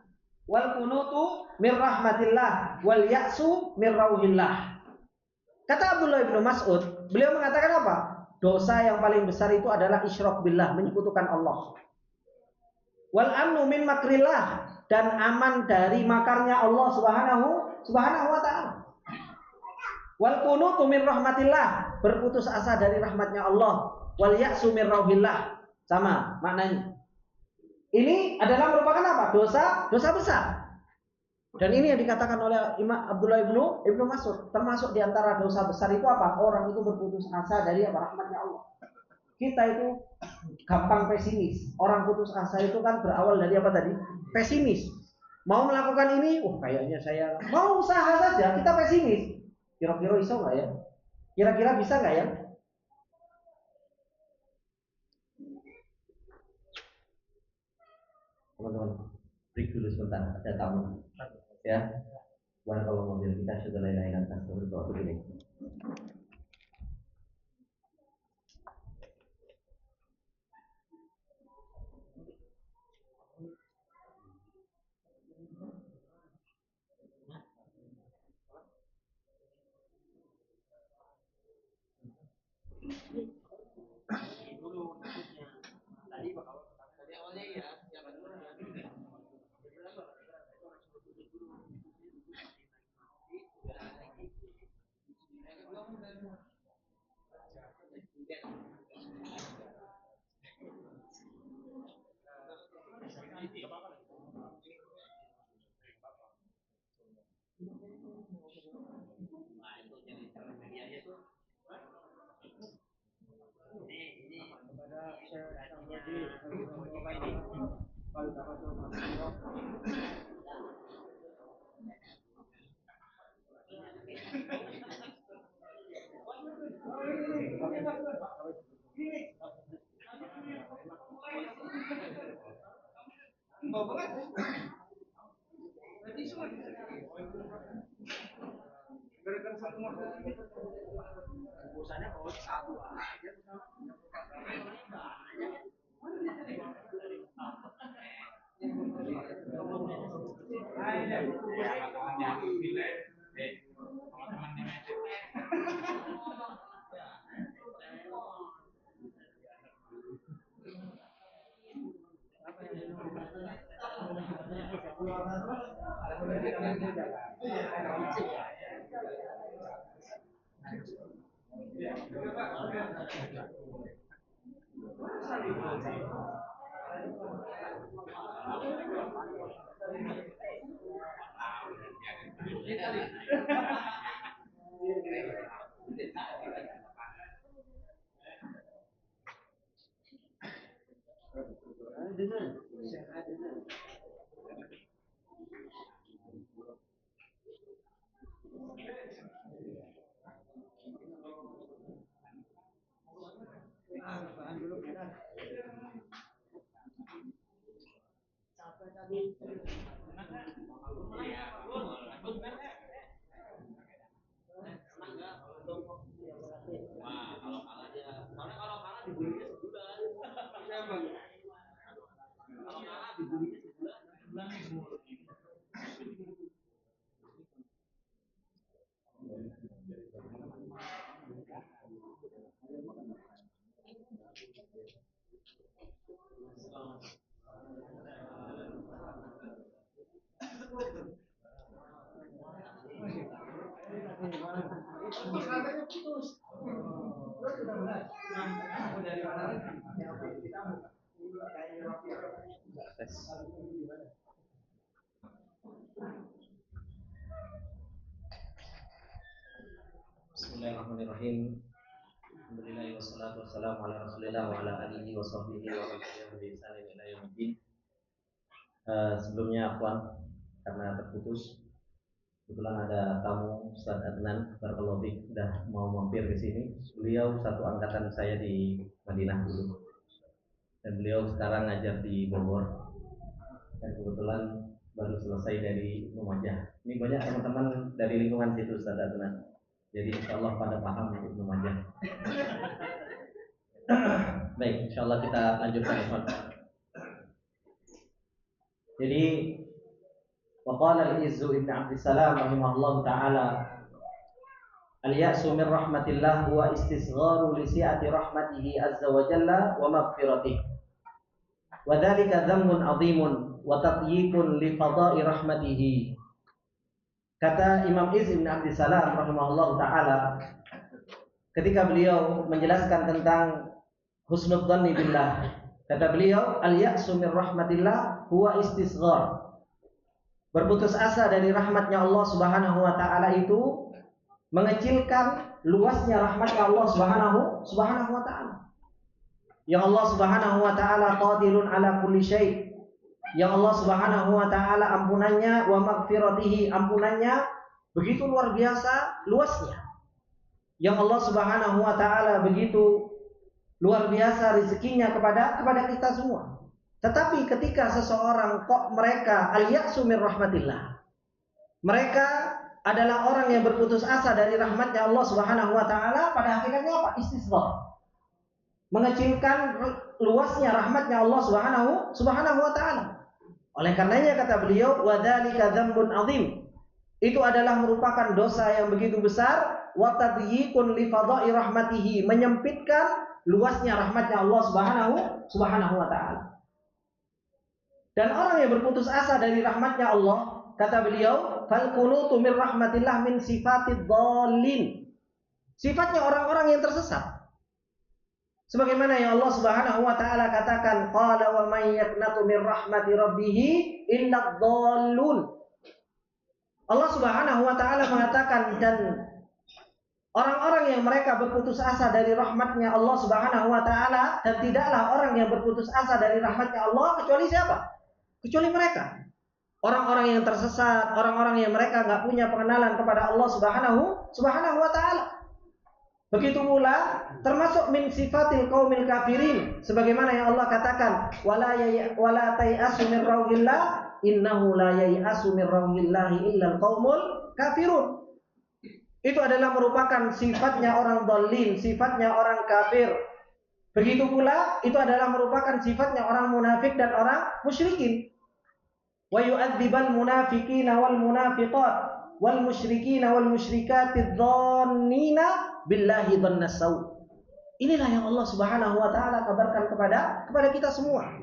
S1: wal kunutu min rahmatillah wal ya'su min rauhillah." Kata Abdullah bin Mas'ud, beliau mengatakan apa? Dosa yang paling besar itu adalah isyrak billah, menyekutukan Allah. Wal amnu min makrillah, dan aman dari makarnya Allah Subhanahu wa taala. Wal kunutu min rahmatillah, berputus asa dari rahmatnya Allah. Wal ya'su min rauhillah, sama maknanya. Ini adalah merupakan apa? Dosa besar. Dan ini yang dikatakan oleh Imam Abdullah ibnu Mas'ud, termasuk di antara dosa besar itu apa? Orang itu berputus asa dari apa? Rahmatnya Allah. Kita itu gampang pesimis. Orang putus asa itu kan berawal dari apa tadi? Pesimis. Mau melakukan ini, kayaknya saya mau usaha saja, kita pesimis. Kira-kira bisa nggak ya? Kira-kira bisa nggak ya? Teman-teman, break dulu sebentar, ada tamu. Ya, bukan kalau mobil kita sudah lain-lain atas berdoa begini. Tadi awalnya ya, yang kedua ya. Ini kepada urusannya kalau satu aja Wah, kalau kalah dia, karena kalau kalah dibunuhnya sebulan. Bismillahirrahmanirrahim. Alhamdulillah wassalatu wassalamu ala Rasulillah wa ala alihi wa sahbihi wa man tabi'ahum bi ihsan ila yaumil. Sebelumnya afwan karena terputus. Kebetulan ada tamu Ustaz Adnan barakallahu fiik sudah mau mampir ke sini. Beliau satu angkatan saya di Madinah dulu. Dan beliau sekarang ngajar di Bogor. Dan kebetulan baru selesai dari Lumajang. Ini banyak teman-teman dari lingkungan situ Ustaz Adnan. Jadi insyaallah pada paham untuk Lumajang. Baik, insyaallah kita lanjutkan ikhwan. Jadi waqala al-Izzu ibn Abdissalam rahimahullah ta'ala al-ya'su min rahmatillah huwa istisgharu li si'ati rahmatihi azza wa jalla wa maghfiratih wa dhalika dhanbun 'azimun wa tatyikun li fada'i rahmatihi. Kata Imam Izz ibn Abdissalam rahimahullah ta'ala ketika beliau menjelaskan tentang husnudzanni billah, kata beliau al-ya'su min rahmatillah huwa istisghar, berputus asa dari rahmatnya Allah Subhanahu wa ta'ala itu mengecilkan luasnya rahmatnya Allah Subhanahu wa ta'ala. Yang Allah Subhanahu wa ta'ala qadirun ala kulli syai'. Yang Allah Subhanahu wa ta'ala ampunannya wa maghfiratihi, ampunannya begitu luar biasa luasnya. Yang Allah Subhanahu wa ta'ala begitu luar biasa rezekinya kepada kita semua. Tetapi ketika seseorang kok mereka al-ya'su min rahmatillah, mereka adalah orang yang berputus asa dari rahmatnya Allah Subhanahu wa ta'ala, pada hakikatnya apa? Istisghar, mengecilkan luasnya rahmatnya Allah Subhanahu wa ta'ala. Oleh karenanya kata beliau wa dzalika dzambun azim, itu adalah merupakan dosa yang begitu besar, wa tadyiqun li fada'i rahmatihi, menyempitkan luasnya rahmatnya Allah Subhanahu wa ta'ala. Dan orang yang berputus asa dari rahmatnya Allah, kata beliau, fal qunutu min rahmatillah min sifatid dhallin, sifatnya orang-orang yang tersesat. Sebagaimana yang Allah Subhanahu wa ta'ala katakan, qala wa may yaqnatu min rahmati rabbih illa dhallun. Allah Subhanahu wa ta'ala mengatakan, dan orang-orang yang mereka berputus asa dari rahmatnya Allah Subhanahu wa ta'ala, dan tidaklah orang yang berputus asa dari rahmatnya Allah kecuali siapa? Kecuali mereka, orang-orang yang tersesat, orang-orang yang mereka nggak punya pengenalan kepada Allah Subhanahu wa ta'ala. Begitu pula termasuk min sifatil qaumil kafirin, sebagaimana yang Allah katakan, wala tayasu min rauhillah innahu la yayasu min rauhillahi illa qaumul kafirun. Itu adalah merupakan sifatnya orang dhalin, sifatnya orang kafir. Begitu pula itu adalah merupakan sifatnya orang munafik dan orang musyrikin. Wa yu'adzibal munafiqina wal munafiqat wal musyrikina wal musyrikati dhannina billahi dhannasaw. Inilah yang Allah Subhanahu wa ta'ala kabarkan kepada kita semua.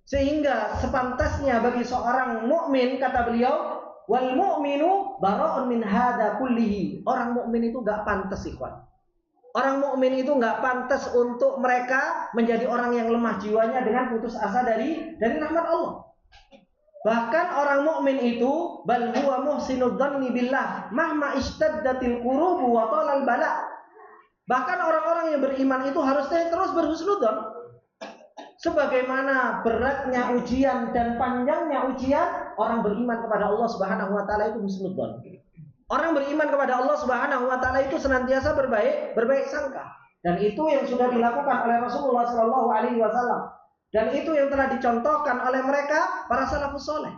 S1: Sehingga sepantasnya bagi seorang mukmin, kata beliau, wal mu'minu bara'un min hadza kullihi. Orang mukmin itu enggak pantas, ikhwan. Orang mukmin itu enggak pantas untuk mereka menjadi orang yang lemah jiwanya dengan putus asa dari rahmat Allah. Bahkan orang mukmin itu bal huwa muhsinud dhanni billah mahma ishtaddatil qurubu wa talal bala. Bahkan orang-orang yang beriman itu harusnya terus berhusnudzon. Sebagaimana beratnya ujian dan panjangnya ujian, orang beriman kepada Allah Subhanahu wa taala itu husnudzon. Orang beriman kepada Allah Subhanahu wa taala itu senantiasa berbaik sangka. Dan itu yang sudah dilakukan oleh Rasulullah sallallahu alaihi wasallam. Dan itu yang telah dicontohkan oleh mereka para salafus saleh.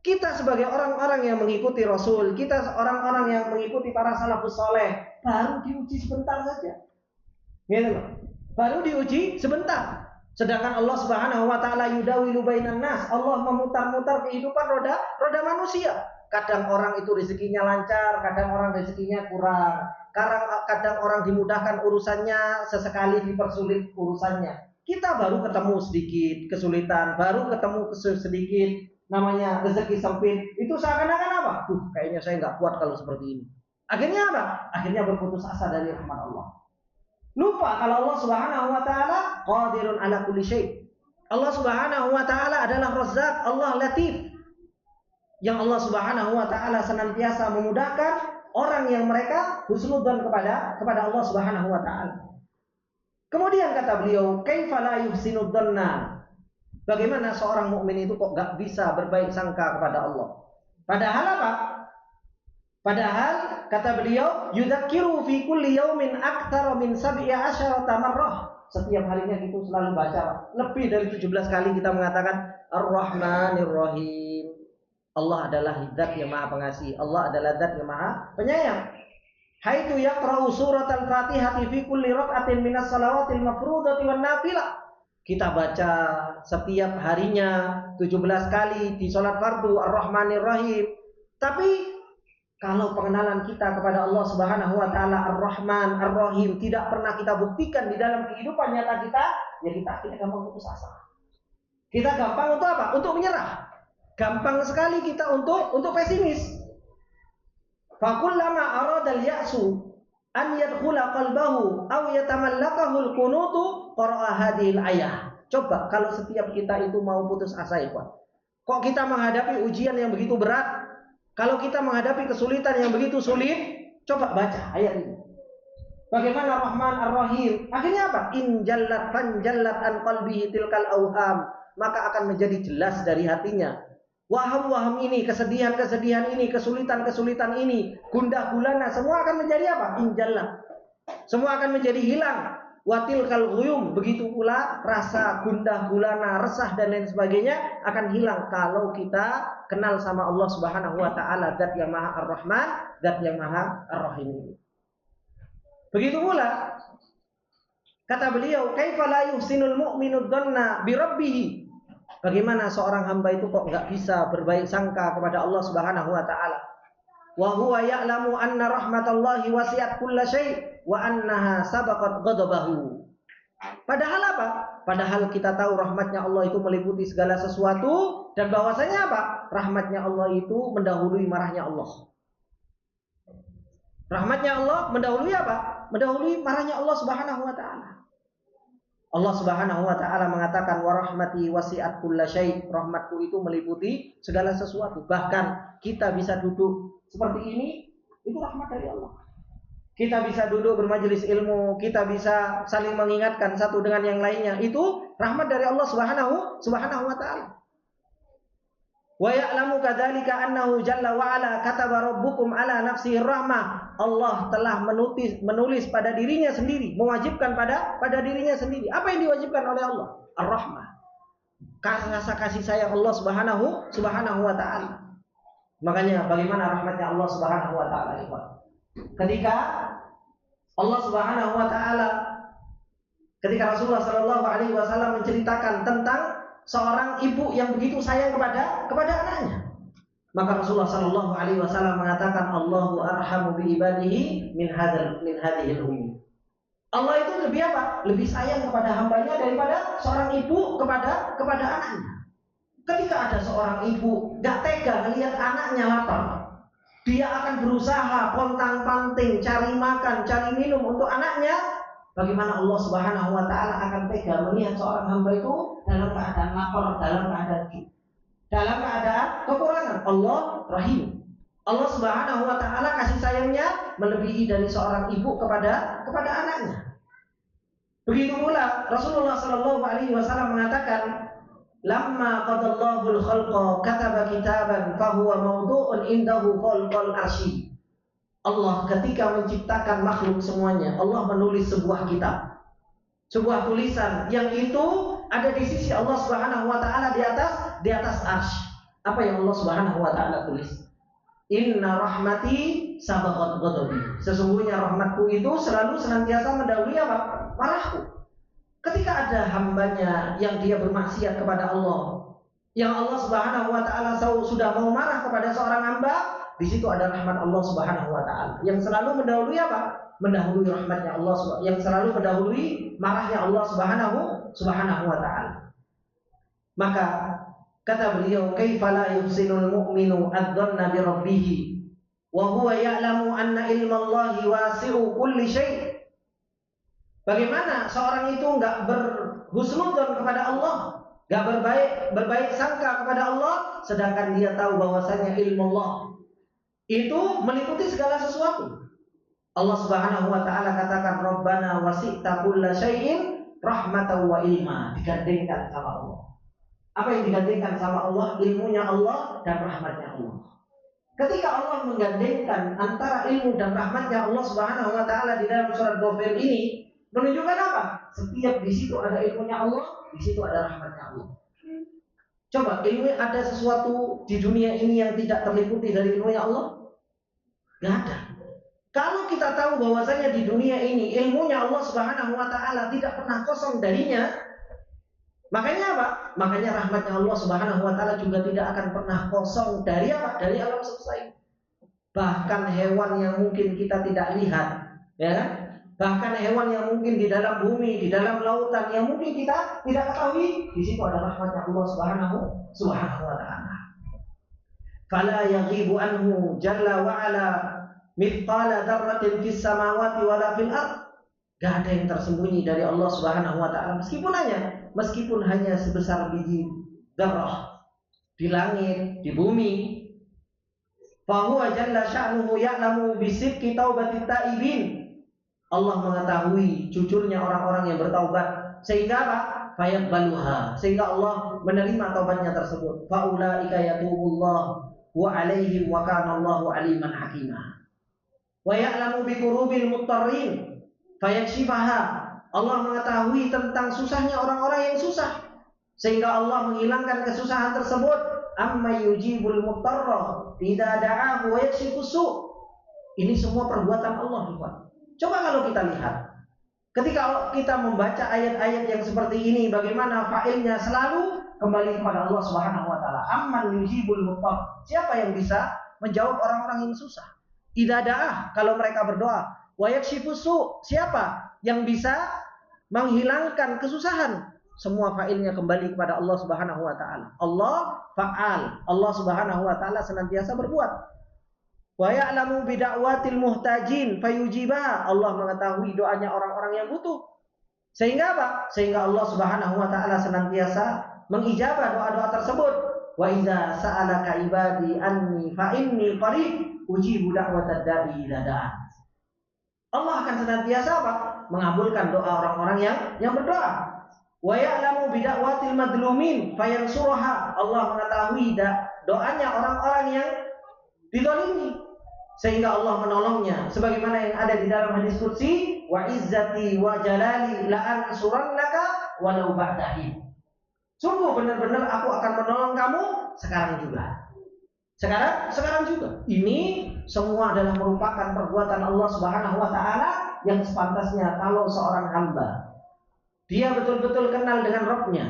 S1: Kita sebagai orang-orang yang mengikuti Rasul, kita orang-orang yang mengikuti para salafus saleh, baru diuji sebentar saja. Gitu loh. Baru diuji sebentar. Sedangkan Allah Subhanahu wa taala yudawilu bainan nas, Allah memutar-mutar kehidupan roda manusia. Kadang orang itu rezekinya lancar, kadang orang rezekinya kurang. Kadang orang dimudahkan urusannya, sesekali dipersulit urusannya. Kita baru ketemu sedikit kesulitan, baru ketemu sedikit namanya rezeki sempit. Itu seakan-akan apa? Kayaknya saya nggak kuat kalau seperti ini. Akhirnya apa? Akhirnya berputus asa dari rahmat Allah. Lupa kalau Allah Subhanahu wa taala qadirun ala kulli syai'. Allah Subhanahu wa taala adalah Razzaq, Allah Latif. Yang Allah Subhanahu wa taala senantiasa memudahkan orang yang mereka husnudzon kepada Allah Subhanahu wa taala. Kemudian kata beliau, kaifa la yuhsinu dzanna? Bagaimana seorang mukmin itu kok gak bisa berbaik sangka kepada Allah? Padahal apa? Padahal kata beliau, yudzakiru fi kulli yaumin aktsara min 17 marrah. Setiap harinya itu selalu baca lebih dari 17 kali kita mengatakan Ar-Rahmanir Rahim. Allah adalah zat yang Maha Pengasih, Allah adalah zat yang Maha Penyayang. Haitsu yaqra'u suratal Fatihah fi kulli rak'atin minas shalawatil mafruḍati wan nafilah. Kita baca setiap harinya 17 kali di salat fardu Ar-Rahmanir Rahim. Tapi kalau pengenalan kita kepada Allah Subhanahu wa taala Ar-Rahman Ar-Rahim tidak pernah kita buktikan di dalam kehidupan nyata kita, ya kita akhirnya gampang putus asa. Kita gampang untuk apa? Untuk menyerah. Gampang sekali kita untuk pesimis. Fakullama aradal ya'su an yadkhula qalbahu aw yatamallakahu al-qunutu qara'a hadhil ayah. Coba kalau setiap kita itu mau putus asa, ikhwan. Kok kita menghadapi ujian yang begitu berat? Kalau kita menghadapi kesulitan yang begitu sulit, coba baca ayat ini. Bagaimana Rahman Ar-Rahim? Akhirnya apa? In jallat fanjallat an qalbihi tilkal auham. Maka akan menjadi jelas dari hatinya. Waham-waham ini, kesedihan-kesedihan ini, kesulitan-kesulitan ini, gundah gulana, semua akan menjadi apa? Injallah. Semua akan menjadi hilang. Watil kal ghuyum, begitu pula rasa gundah gulana, resah dan lain sebagainya akan hilang kalau kita kenal sama Allah Subhanahu wa taala, zat yang Maha Ar-Rahman, zat yang Maha Ar-Rahim ini. Begitu pula kata beliau, kaifa la yuhsinul mu'minu dzanna bi rabbih. Bagaimana seorang hamba itu kok enggak bisa berbaik sangka kepada Allah Subhanahu wa taala? Wa huwa ya'lamu anna rahmatallahi wasi'at kulla syai' wa annaha sabaqat ghadabahu. Padahal apa? Padahal kita tahu rahmatnya Allah itu meliputi segala sesuatu dan bahwasanya apa? Rahmatnya Allah itu mendahului marahnya Allah. Rahmatnya Allah mendahului apa? Mendahului marahnya Allah Subhanahu wa taala. Allah Subhanahu wa taala mengatakan wa rahmati wasi'at kulla syai'. Rahmatku itu meliputi segala sesuatu. Bahkan kita bisa duduk seperti ini, itu rahmat dari Allah. Kita bisa duduk bermajelis ilmu, kita bisa saling mengingatkan satu dengan yang lainnya, itu rahmat dari Allah Subhanahu wa taala. Wa ya'lamu kadzalika annahu jalla wa ala kataba rabbukum ala nafsihi rahmah. Allah telah menulis pada dirinya sendiri, mewajibkan pada dirinya sendiri. Apa yang diwajibkan oleh Allah? Ar-Rahmah. Rasa kasih sayang Allah Subhanahu wa taala. Makanya bagaimana rahmatnya Allah Subhanahu wa taala, ikhwan. Ketika Allah Subhanahu wa taala, ketika Rasulullah sallallahu alaihi wasallam menceritakan tentang seorang ibu yang begitu sayang kepada anaknya, maka Rasulullah sallallahu alaihi wasallam mengatakan Allahu arhamu bi ibadihi min hadhil ummi. Allah itu lebih apa? Lebih sayang kepada hambanya daripada seorang ibu kepada anaknya. Ketika ada seorang ibu gak tega melihat anaknya lapar, dia akan berusaha pontang-panting cari makan, cari minum untuk anaknya. Bagaimana Allah Subhanahu wa taala akan tega melihat seorang hamba itu dalam keadaan lapar, dalam keadaan kekurangan? Allah Rahim. Allah Subhanahu wa taala kasih sayangnya melebihi dari seorang ibu kepada anaknya. Begitu pula Rasulullah sallallahu alaihi wasallam mengatakan, lamma qadallahu al-khalqa kataba kitaban fa huwa mawdu'un indahu khalqal arsy. Allah ketika menciptakan makhluk semuanya, Allah menulis sebuah kitab, sebuah tulisan yang itu ada di sisi Allah Subhanahu wa taala di atas arsy. Apa yang Allah Subhanahu wa taala tulis? Inna rahmati sabaqat ghadabi. Sesungguhnya rahmatku itu selalu senantiasa mendahului apa? Marahku. Ketika ada hambanya yang dia bermaksiat kepada Allah, yang Allah Subhanahu wa taala sudah mau marah kepada seorang hamba, di situ ada rahmat Allah Subhanahu wa taala yang selalu mendahului apa? Mendahului rahmatnya Allah, yang selalu mendahului marahnya Allah Subhanahu wa taala. Maka kata beliau, kaifa la yuhsinul mu'minu adzanna bi rabbih. wa huwa ya'lamu anna ilmallahi wasi'u kulli syai'. Bagaimana seorang itu enggak berhusnudzon kepada Allah, enggak berbaik sangka kepada Allah, sedangkan dia tahu bahwasanya ilmu Allah itu meliputi segala sesuatu. Allah Subhanahu wa taala katakan Rabbana wasi'ta kulla syai'in rahmatan wa ilma, digandengkan sama Allah. Apa yang digandengkan sama Allah? Ilmunya Allah dan rahmatnya Allah. Ketika Allah menggandengkan antara ilmu dan rahmatnya Allah Subhanahu wa taala di dalam surat Ghafir ini, menunjukkan apa? Setiap di situ ada ilmunya Allah, di situ ada rahmatnya Allah. Coba, ilmu ada sesuatu di dunia ini yang tidak terliputi dari ilmunya Allah? Gak ada. Kalau kita tahu bahwasanya di dunia ini ilmunya Allah Subhanahu wa taala tidak pernah kosong darinya, makanya apa? Makanya rahmatnya Allah Subhanahu wa taala juga tidak akan pernah kosong dari apa? Dari alam semesta ini. Bahkan hewan yang mungkin kita tidak lihat, ya kan? Bahkan hewan yang mungkin di dalam bumi, di dalam lautan yang mungkin kita tidak ketahui, di situ ada rahmatnya Allah Subhanahu wa taala. Fala yaghibu anhu jalla wa ala mithqala dzarratin fis samawati wala fil ard. Gak ada yang tersembunyi dari Allah Subhanahu wa taala meskipun hanya sebesar biji dzarrah di langit, di bumi. Fa huwa jalla sya'nuhu ya'lamu bi sidqi taubatit taibin. Allah mengetahui jujurnya orang-orang yang bertaubat, sehingga apa? Fayaqbaluha, sehingga Allah menerima taubatnya tersebut. Fa ulaika yatubullah wa alaihim wa kana Allahu aliman hakima. Wa ya'lamu bi qurubil muttarrin fayakshifaha. Allah mengetahui tentang susahnya orang-orang yang susah, sehingga Allah menghilangkan kesusahan tersebut. Amma yujibul muttarra idza da'ahu wa yakshifus su'. Ini semua perbuatan Allah, Ikhwan. Coba kalau kita lihat, ketika kita membaca ayat-ayat yang seperti ini, bagaimana fa'ilnya selalu kembali kepada Allah Subhanahu wa taala. Amman yujibul muttar. Siapa yang bisa menjawab orang-orang yang susah? Idza da'ah, kalau mereka berdoa. Wa yakshifus su'. Siapa yang bisa menghilangkan kesusahan? Semua fa'ilnya kembali kepada Allah Subhanahu wa taala. Allah fa'al. Allah Subhanahu wa taala senantiasa berbuat. Wa ya'lamu bi da'watil muhtajin fayujibaha. Allah mengetahui doanya orang-orang yang butuh. Sehingga apa? Sehingga Allah Subhanahu wa taala senantiasa mengijabah doa-doa tersebut. Wa idza sa'alaka ibadi anni fa inni qarib ujibu da'watad da'i idza da'an. Allah akan senantiasa apa? Mengabulkan doa orang-orang yang berdoa. Wa ya'lamu bi da'watil madlumin fayansuruha. Allah mengetahui doanya orang-orang yang dizalimi, sehingga Allah menolongnya, sebagaimana yang ada di dalam hadis qudsi, wa izzati wa jalali la ansurannaka walau ba'dahi. Sungguh benar-benar aku akan menolong kamu sekarang juga. Sekarang juga. Ini semua adalah merupakan perbuatan Allah Subhanahu wa taala yang sepantasnya kalau seorang hamba dia betul-betul kenal dengan Rabb-nya.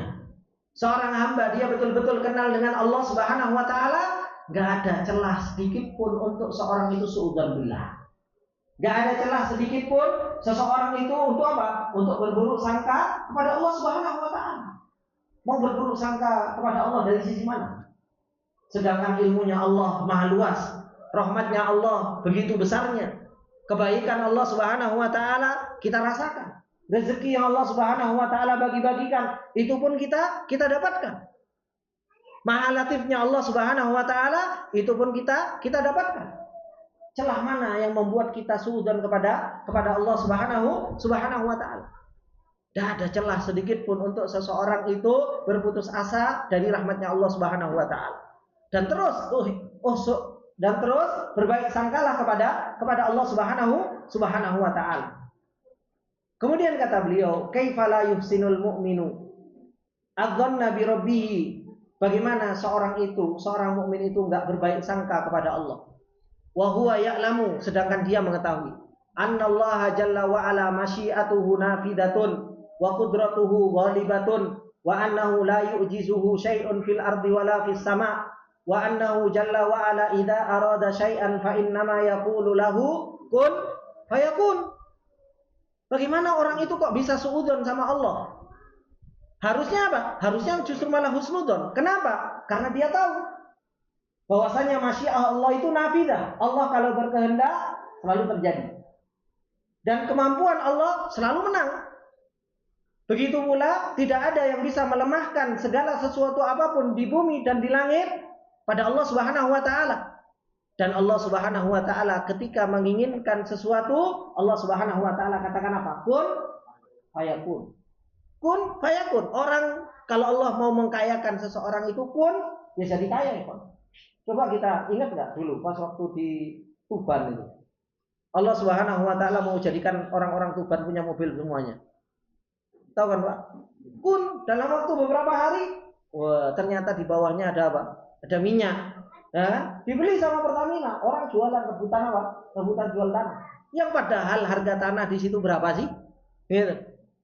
S1: Seorang hamba dia betul-betul kenal dengan Allah Subhanahu wa taala, gak ada celah sedikit pun untuk seorang itu suudzon billah. Gak ada celah sedikit pun seseorang itu untuk apa? Untuk berburuk sangka kepada Allah Subhanahu wa taala. Mau berburuk sangka kepada Allah dari sisi mana? Sedangkan ilmunya Allah maha luas, rahmatnya Allah begitu besarnya, kebaikan Allah Subhanahu wa taala kita rasakan. Rezeki yang Allah Subhanahu wa taala bagi-bagikan itu pun kita dapatkan. Maha latifnya Allah Subhanahu wa taala itu pun kita dapatkan. Celah mana yang membuat kita suudzon kepada Allah Subhanahu wa taala? Tidak ada celah sedikit pun untuk seseorang itu berputus asa dari rahmatnya Allah Subhanahu wa taala. Dan terus berbaik sangkalah kepada Allah Subhanahu wa taala. Kemudian kata beliau, kaifa la yuhsinul mu'minu adzanna bi rabbih. Bagaimana seorang mukmin itu enggak berbaik sangka kepada Allah. Wa huwa ya'lamu, sedangkan dia mengetahui annallaha jalla wa ala masyiatuhu nafidatun wa qudratuhu ghalibatun wa annahu la yu'jizuhu syai'un fil ardi wala fis sama' wa annahu jalla wa ala idza arada syai'an fa innama yaqulu lahu kun fayakun. Bagaimana orang itu kok bisa suudzon sama Allah? Harusnya apa? Harusnya justru malah husnudzon. Kenapa? Karena dia tahu Bahwasanya masyiah Allah itu nafidah. Allah kalau berkehendak selalu terjadi. Dan kemampuan Allah selalu menang. Begitu pula tidak ada yang bisa melemahkan segala sesuatu apapun di bumi dan di langit pada Allah Subhanahu wa taala. Dan Allah Subhanahu wa taala ketika menginginkan sesuatu, Allah Subhanahu wa taala katakan apa? Kun fayakun. Kun fayakun. Orang kalau Allah mau mengkayakan seseorang itu kun, ya jadi kaya ya, Pak. Coba kita ingat nggak dulu pas waktu di Tuban itu. Allah Subhanahu wa taala mau jadikan orang-orang Tuban punya mobil semuanya. Tahu kan, Pak? Kun dalam waktu beberapa hari, wah, ternyata di bawahnya ada apa? Ada minyak. Ya, dibeli sama Pertamina. Orang jualan rebutan apa? Rebutan jual tanah. Yang padahal harga tanah di situ berapa sih? Gitu.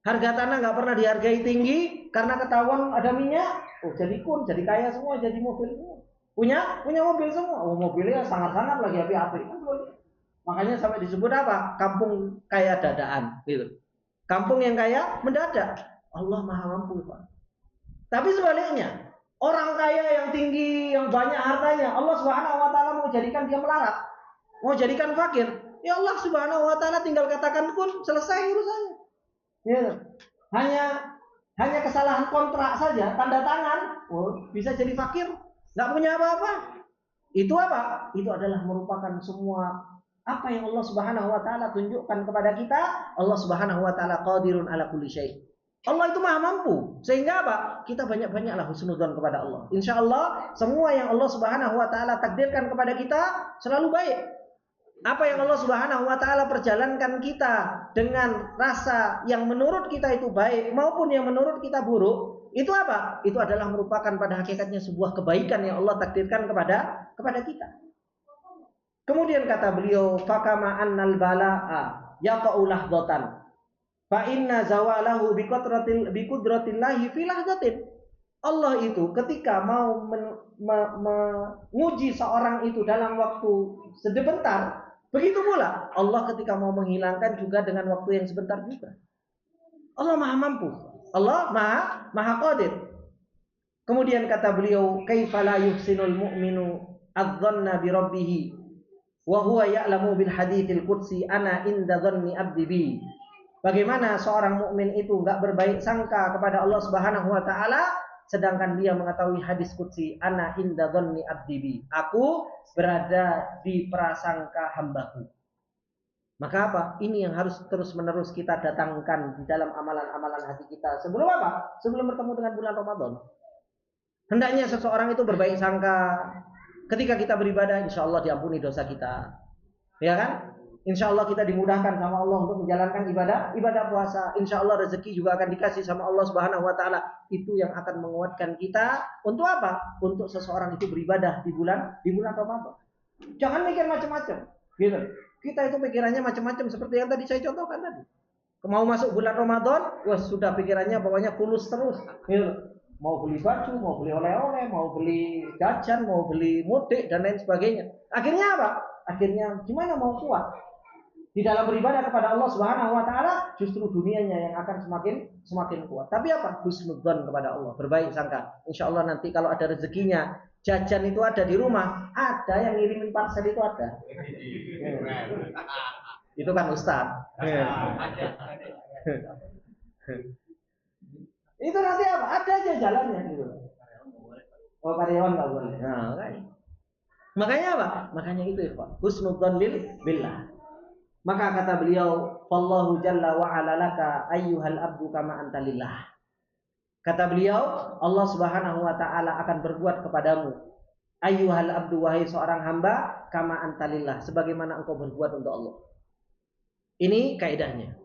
S1: Harga tanah nggak pernah dihargai tinggi karena ketahuan ada minyak. Oh, jadi kun, jadi kaya semua, jadi mobil semua. Punya mobil semua. Oh, mobilnya sangat-sangat lagi api-api. Makanya sampai disebut apa? Kampung kaya dadaan, gitu. Kampung yang kaya mendadak. Allah Maha mampu, Pak. Tapi sebaliknya, orang kaya yang tinggi, yang banyak hartanya, Allah Subhanahu wa taala mau jadikan dia melarat. Mau jadikan fakir. Ya Allah Subhanahu wa taala tinggal katakan kun, selesai urusannya. Ya. Hanya kesalahan kontrak saja, tanda tangan, bisa jadi fakir, enggak punya apa-apa. Itu apa? Itu adalah merupakan semua apa yang Allah Subhanahu wa taala tunjukkan kepada kita. Allah Subhanahu wa taala qadirun ala kulli syai'. Allah itu Maha mampu. Sehingga apa? Kita banyak-banyaklah husnudzon kepada Allah. Insyaallah semua yang Allah Subhanahu wa taala takdirkan kepada kita selalu baik. Apa yang Allah Subhanahu wa taala perjalankan kita dengan rasa yang menurut kita itu baik maupun yang menurut kita buruk, itu apa? Itu adalah merupakan pada hakikatnya sebuah kebaikan yang Allah takdirkan kepada kita. Kemudian kata beliau, fakama annal balaa yaqa'u lahdatan fa inna zawalahu biqudratillahi fi lahdatin. Allah itu ketika mau menguji seorang itu dalam waktu sebentar, begitu pula Allah ketika mau menghilangkan juga dengan waktu yang sebentar juga. Allah Maha mampu. Allah Maha qadir. Kemudian kata beliau, kaifa la yuhsinul mu'minu adh-dhanna bi rabbih wa huwa ya'lamu bil haditsil qudsi ana inda dhanni abdi bi. Bagaimana seorang mukmin itu enggak berbaik sangka kepada Allah Subhanahu wa taala sedangkan dia mengetahui hadis qudsi ana inda dhanni abdi bi. Aku berada di prasangka hambaku. Maka apa? Ini yang harus terus-menerus kita datangkan di dalam amalan-amalan hati kita. Sebelum apa? Sebelum bertemu dengan bulan Ramadan. Hendaknya seseorang itu berbaik sangka. Ketika kita beribadah, insya Allah diampuni dosa kita, ya kan? Insya Allah kita dimudahkan sama Allah untuk menjalankan ibadah puasa. Insya Allah rezeki juga akan dikasih sama Allah Subhanahu Wa Taala. Itu yang akan menguatkan kita untuk apa? Untuk seseorang itu beribadah di bulan Ramadan. Jangan mikir macam-macam, gitu. Kita itu pikirannya macam-macam seperti yang tadi saya contohkan tadi. Mau masuk bulan Ramadan, wah sudah pikirannya pokoknya kulus terus, gitu. Mau beli baju, mau beli oleh-oleh, mau beli jajan, mau beli mudik dan lain sebagainya. Akhirnya apa? Akhirnya gimana mau kuat di dalam beribadah kepada Allah Subhanahu wa taala, justru dunianya yang akan semakin kuat. Tapi apa? Husnudzon kepada Allah, berbaik sangka. Insyaallah nanti kalau ada rezekinya, jajan itu ada di rumah, ada yang ngirimin parcel itu ada. Itu kan ustaz. Itu nanti apa? Ada aja jalannya gitu. Oh, karyawan nggak boleh. Nah, makanya apa? Makanya itu ya Pak. Husnudzon billah. Maka kata beliau, "Wallahu jalla wa ala laka ayyuhal abdu kama anta lillah." Kata beliau, Allah Subhanahu wa taala akan berbuat kepadamu, ayyuhal abdu wahai seorang hamba, kama anta lillah, sebagaimana engkau berbuat untuk Allah. Ini kaidahnya.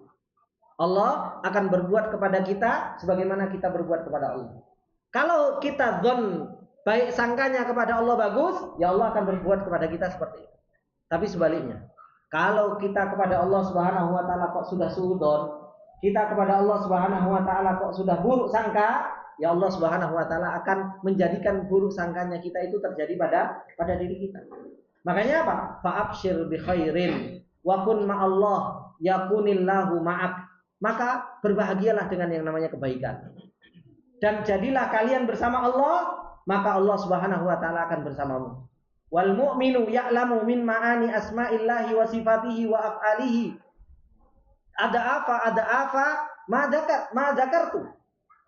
S1: Allah akan berbuat kepada kita sebagaimana kita berbuat kepada Allah. Kalau kita dzon baik sangkanya kepada Allah bagus, ya Allah akan berbuat kepada kita seperti itu. Tapi sebaliknya, kalau kita kepada Allah Subhanahu wa taala kok sudah suudzon, kita kepada Allah Subhanahu wa taala kok sudah buruk sangka, ya Allah Subhanahu wa taala akan menjadikan buruk sangkanya kita itu terjadi pada diri kita. Makanya apa? Fa'absyir bi khairin wa kun ma'allah yakunillahu ma'ak. Maka berbahagialah dengan yang namanya kebaikan. Dan jadilah kalian bersama Allah, maka Allah Subhanahu wa taala akan bersamamu. Wal mu'minu ya'lamu min ma'ani asma'illahi wa sifatihi wa af'alihi. Ada apa ma dzakartu.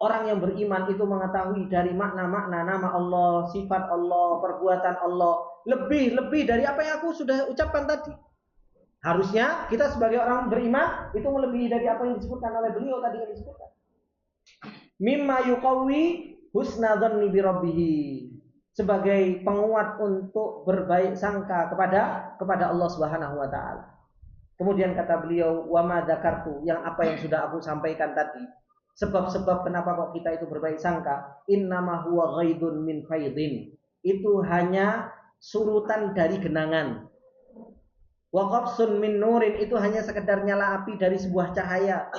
S1: Orang yang beriman itu mengetahui dari makna-makna nama Allah, sifat Allah, perbuatan Allah, lebih dari apa yang aku sudah ucapkan tadi. Harusnya kita sebagai orang beriman itu melebihi dari apa yang disebutkan oleh beliau tadi yang disebutkan. Mimma yuqawwi husna dzanni bi rabbih. Sebagai penguat untuk berbaik sangka kepada Allah Subhanahu wa taala. Kemudian kata beliau, wa ma dzakartu, yang apa yang sudah aku sampaikan tadi. Sebab-sebab kenapa kok kita itu berbaik sangka, innama huwa ghaidun min faidin. Itu hanya surutan dari genangan. Wa qabsun min nurin, itu hanya sekedar nyala api dari sebuah cahaya.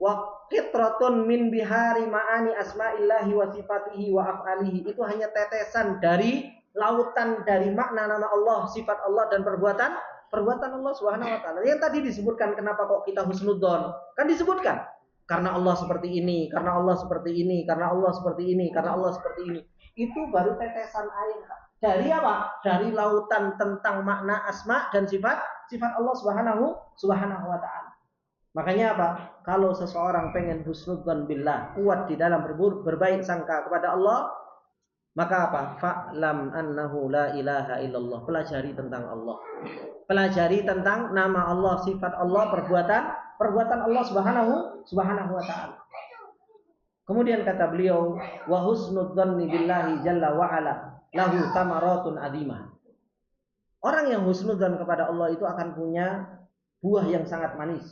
S1: Wa qitratun min bihari ma'ani asma'illahi wa sifatihi wa af'alihi, itu hanya tetesan dari lautan dari makna nama Allah, sifat Allah dan perbuatan Allah Subhanahu wa taala. Yang tadi disebutkan kenapa kok kita husnudzon? Kan disebutkan karena Allah seperti ini, karena Allah seperti ini, karena Allah seperti ini, karena Allah seperti ini. Itu baru tetesan air. Dari apa? Dari lautan tentang makna asma dan sifat Allah Subhanahu wa taala. Makanya apa? Kalau seseorang pengen husnudzon billah, kuat di dalam berbaik sangka kepada Allah, maka apa? Fa'lam annahu la ilaha illallah. Pelajari tentang Allah. Pelajari tentang nama Allah, sifat Allah, perbuatan Allah Subhanahu wa taala. Kemudian kata beliau, wa husnudzanni billahi jalla wa ala lahu tamaratun adzimah. Orang yang husnudzan kepada Allah itu akan punya buah yang sangat manis.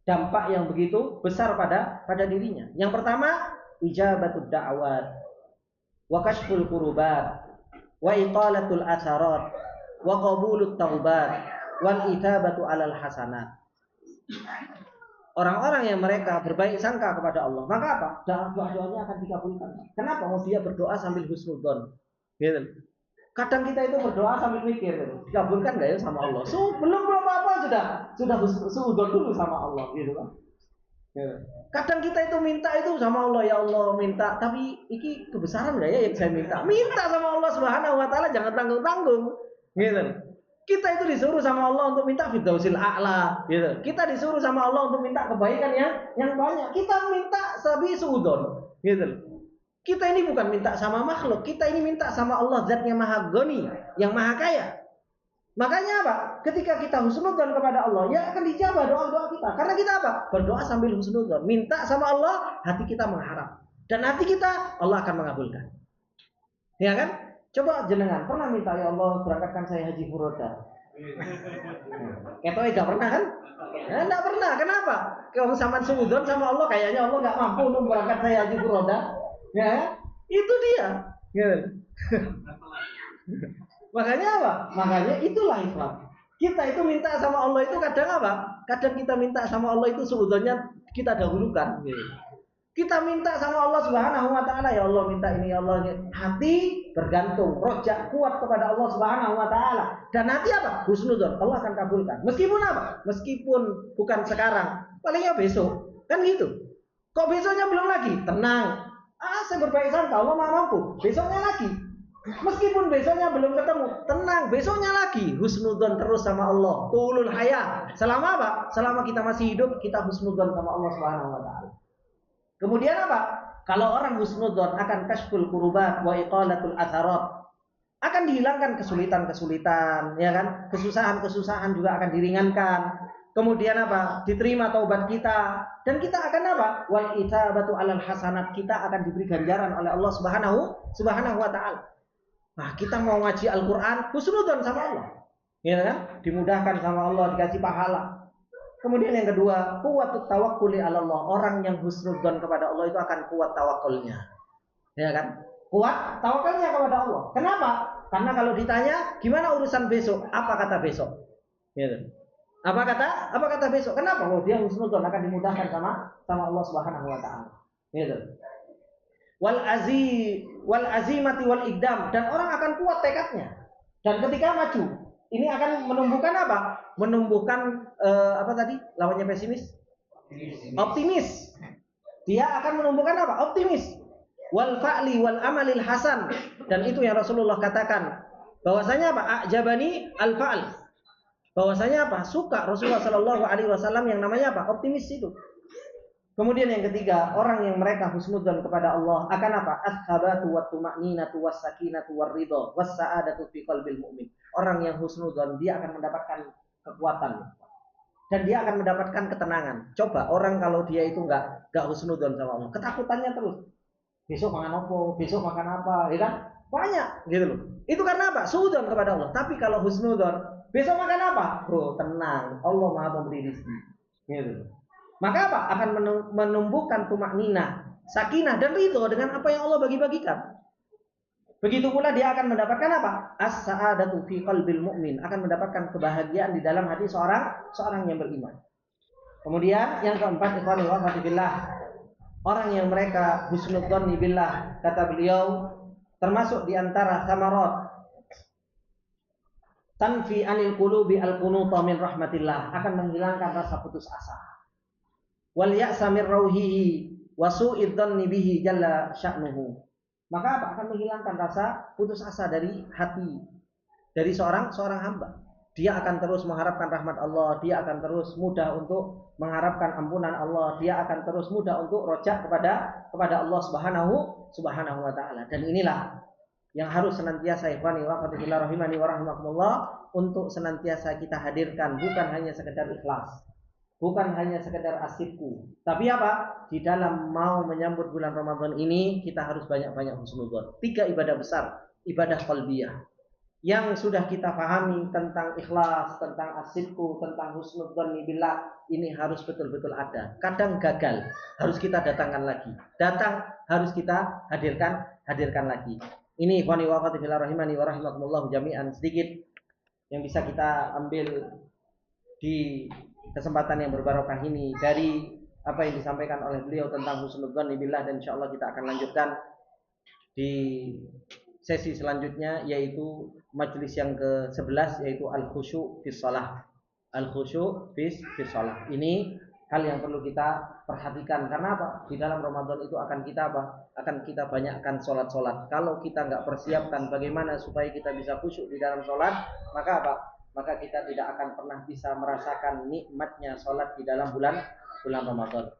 S1: Dampak yang begitu besar pada dirinya. Yang pertama, ijabatud da'awat wa kashful kurubat wa iqalatul atharat wa qabulut taubat wal itabatu alal hasanat. Orang-orang yang mereka berbaik sangka kepada Allah, maka apa? Doa-doanya akan dikabulkan. Kenapa? Mau dia berdoa sambil husnudzon. Gitu. Kadang kita itu berdoa sambil mikir, dikabulkan enggak ya sama Allah? Belum apa-apa sudah husnudzon dulu sama Allah, gitu kan. Gitu. Kadang kita itu minta itu sama Allah, ya Allah minta, tapi iki kebesaran enggak ya yang saya minta? Minta sama Allah Subhanahu wa taala, jangan tanggung-tanggung. Gitu. Kita itu disuruh sama Allah untuk minta firdausil a'la, gitu. Kita disuruh sama Allah untuk minta kebaikan yang banyak. Kita minta sabi suudon, gitu. Kita ini bukan minta sama makhluk, kita ini minta sama Allah zatnya maha goni, yang maha kaya. Makanya apa? Ketika kita husnudzon kepada Allah, ya akan dijabah doa-doa kita. Karena kita apa? Berdoa sambil husnudzon, minta sama Allah, hati kita mengharap. Dan hati kita Allah akan mengabulkan. Ya kan? Coba jenengan pernah minta, ya Allah berangkatkan saya haji furoda. Ketoy gak pernah kan? Enggak pernah. Kenapa? Kalau sama suudzon sama Allah, kayaknya Allah nggak mampu untuk berangkat saya haji furoda. Ya, itu dia. Ya. Makanya apa? Makanya itulah Islam. Kita itu minta sama Allah itu kadang apa? Kadang kita minta sama Allah itu suudzonnya kita dahulukan. Ya. Kita minta sama Allah Subhanahu wa taala, ya Allah minta ini, ya Allah ini. Hati bergantung, rojak kuat kepada Allah Subhanahu wa taala. Dan nanti apa? Husnudzon, Allah akan kabulkan. Meskipun apa? Meskipun bukan sekarang, palingnya besok. Kan gitu. Kok besoknya belum lagi? Tenang. Saya berbaik sangka, Allah Maha mampu. Besoknya lagi. Meskipun besoknya belum ketemu, tenang, besoknya lagi. Husnudzon terus sama Allah. Tulul hayat. Selama apa? Selama kita masih hidup, kita husnudzon sama Allah Subhanahu wa taala. Kemudian apa? Kalau orang husnudzon akan kashful kurubat wa iqalatul atharat. Akan dihilangkan kesulitan-kesulitan, ya kan? Kesusahan-kesusahan juga akan diringankan. Kemudian apa? Diterima taubat kita, dan kita akan apa? Wal itabatu alal hasanat, kita akan diberi ganjaran oleh Allah Subhanahu wa taala. Nah, kita mau ngaji Al-Qur'an, husnudzon sama Allah. Ya kan? Dimudahkan sama Allah, dikasih pahala. Kemudian yang kedua, kuwatut tawakkuli 'ala Allah. Orang yang husnudzon kepada Allah itu akan kuat tawakulnya. Ya kan? Kuat tawakalnya kepada Allah. Kenapa? Karena kalau ditanya, gimana urusan besok? Apa kata besok? Gitu. Apa kata besok? Kenapa? Oh, dia husnudzon akan dimudahkan sama Allah Subhanahu wa taala. Gitu. Wal azimati wal iqdam, dan orang akan kuat tekadnya. Dan ketika maju, ini akan menumbuhkan apa? Menumbuhkan apa tadi? Lawannya pesimis? Optimis. Dia akan menumbuhkan apa? Optimis. Wal fa'li wal amalil hasan, dan itu yang Rasulullah katakan, Bahwasanya apa? Ajabani al-fa'al. Bahwasanya apa? Suka Rasulullah Shallallahu Alaihi Wasallam yang namanya apa? Optimis itu. Kemudian yang ketiga, orang yang mereka husnudzon kepada Allah akan apa? As-sabatu wa tuma'ninatu was-sakinatu war-ridha was-sa'adatu fi qalbil mu'min. Orang yang husnudzon dia akan mendapatkan kekuatan dan dia akan mendapatkan ketenangan. Coba orang kalau dia itu enggak husnudzon sama Allah, ketakutannya terus. Besok makan apa? Besok makan apa? Ya kan? Banyak gitu loh. Itu karena apa? Suudzon kepada Allah. Tapi kalau husnudzon, besok makan apa? Oh, tenang. Allah Maha Pemberi rezeki. Gitu. Maka apa? Akan menumbuhkan tumakninah, sakinah dan ridho dengan apa yang Allah bagi-bagikan. Begitu pula dia akan mendapatkan apa? As-sa'adatu fi qalbil mu'min, akan mendapatkan kebahagiaan di dalam hati seorang yang beriman. Kemudian yang keempat, ikhwani wa akhwati, orang yang mereka husnudzon billah, kata beliau, termasuk di antara samarat tanfi anil qulubi al-qunuta min rahmatillah, akan menghilangkan rasa putus asa. Wal ya'sa min rauhihi wa su'id dhanni bihi jalla sya'nuhu. Maka apa? Akan menghilangkan rasa putus asa dari hati dari seorang hamba. Dia akan terus mengharapkan rahmat Allah, dia akan terus mudah untuk mengharapkan ampunan Allah, dia akan terus mudah untuk rojak kepada Allah Subhanahu wa taala. Dan inilah yang harus senantiasa ikhwani wa akhwati fillah rahimani wa rahimakumullah, untuk senantiasa kita hadirkan, bukan hanya sekedar ikhlas, bukan hanya sekedar asyikku, tapi apa? Di dalam mau menyambut bulan Ramadan ini kita harus banyak-banyak husnudzon. 3 ibadah besar, ibadah qalbiyah yang sudah kita pahami tentang ikhlas, tentang asyikku, tentang husnudzon billah, ini harus betul-betul ada. Kadang gagal, harus kita datangkan lagi. Datang, harus kita hadirkan lagi. Ini ikhwani wa akhwati fillah rahimani wa rahimakumullah jami'an, sedikit yang bisa kita ambil di kesempatan yang berbarokah ini dari apa yang disampaikan oleh beliau tentang husnudzon billah, dan insyaallah kita akan lanjutkan di sesi selanjutnya, yaitu majelis yang ke-11, yaitu al-khusyu' fis shalah. Al-khusyu' fis shalah. Ini hal yang perlu kita perhatikan, karena apa? Di dalam Ramadan itu akan kita apa? Akan kita banyakkan salat-salat. Kalau kita enggak persiapkan bagaimana supaya kita bisa khusyuk di dalam salat, maka apa? Maka kita tidak akan pernah bisa merasakan nikmatnya salat di dalam bulan Ramadan.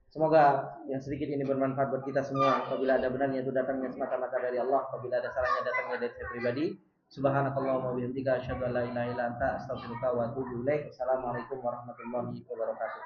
S1: Semoga yang sedikit ini bermanfaat buat kita semua. Apabila ada benarnya itu datangnya semata-mata dari Allah, apabila ada salahnya datangnya dari saya pribadi. Subhanakallahumma wa bihamdika asyhadu an la ilaha illa anta astaghfiruka wa atubu ilaik. Assalamualaikum warahmatullahi wabarakatuh.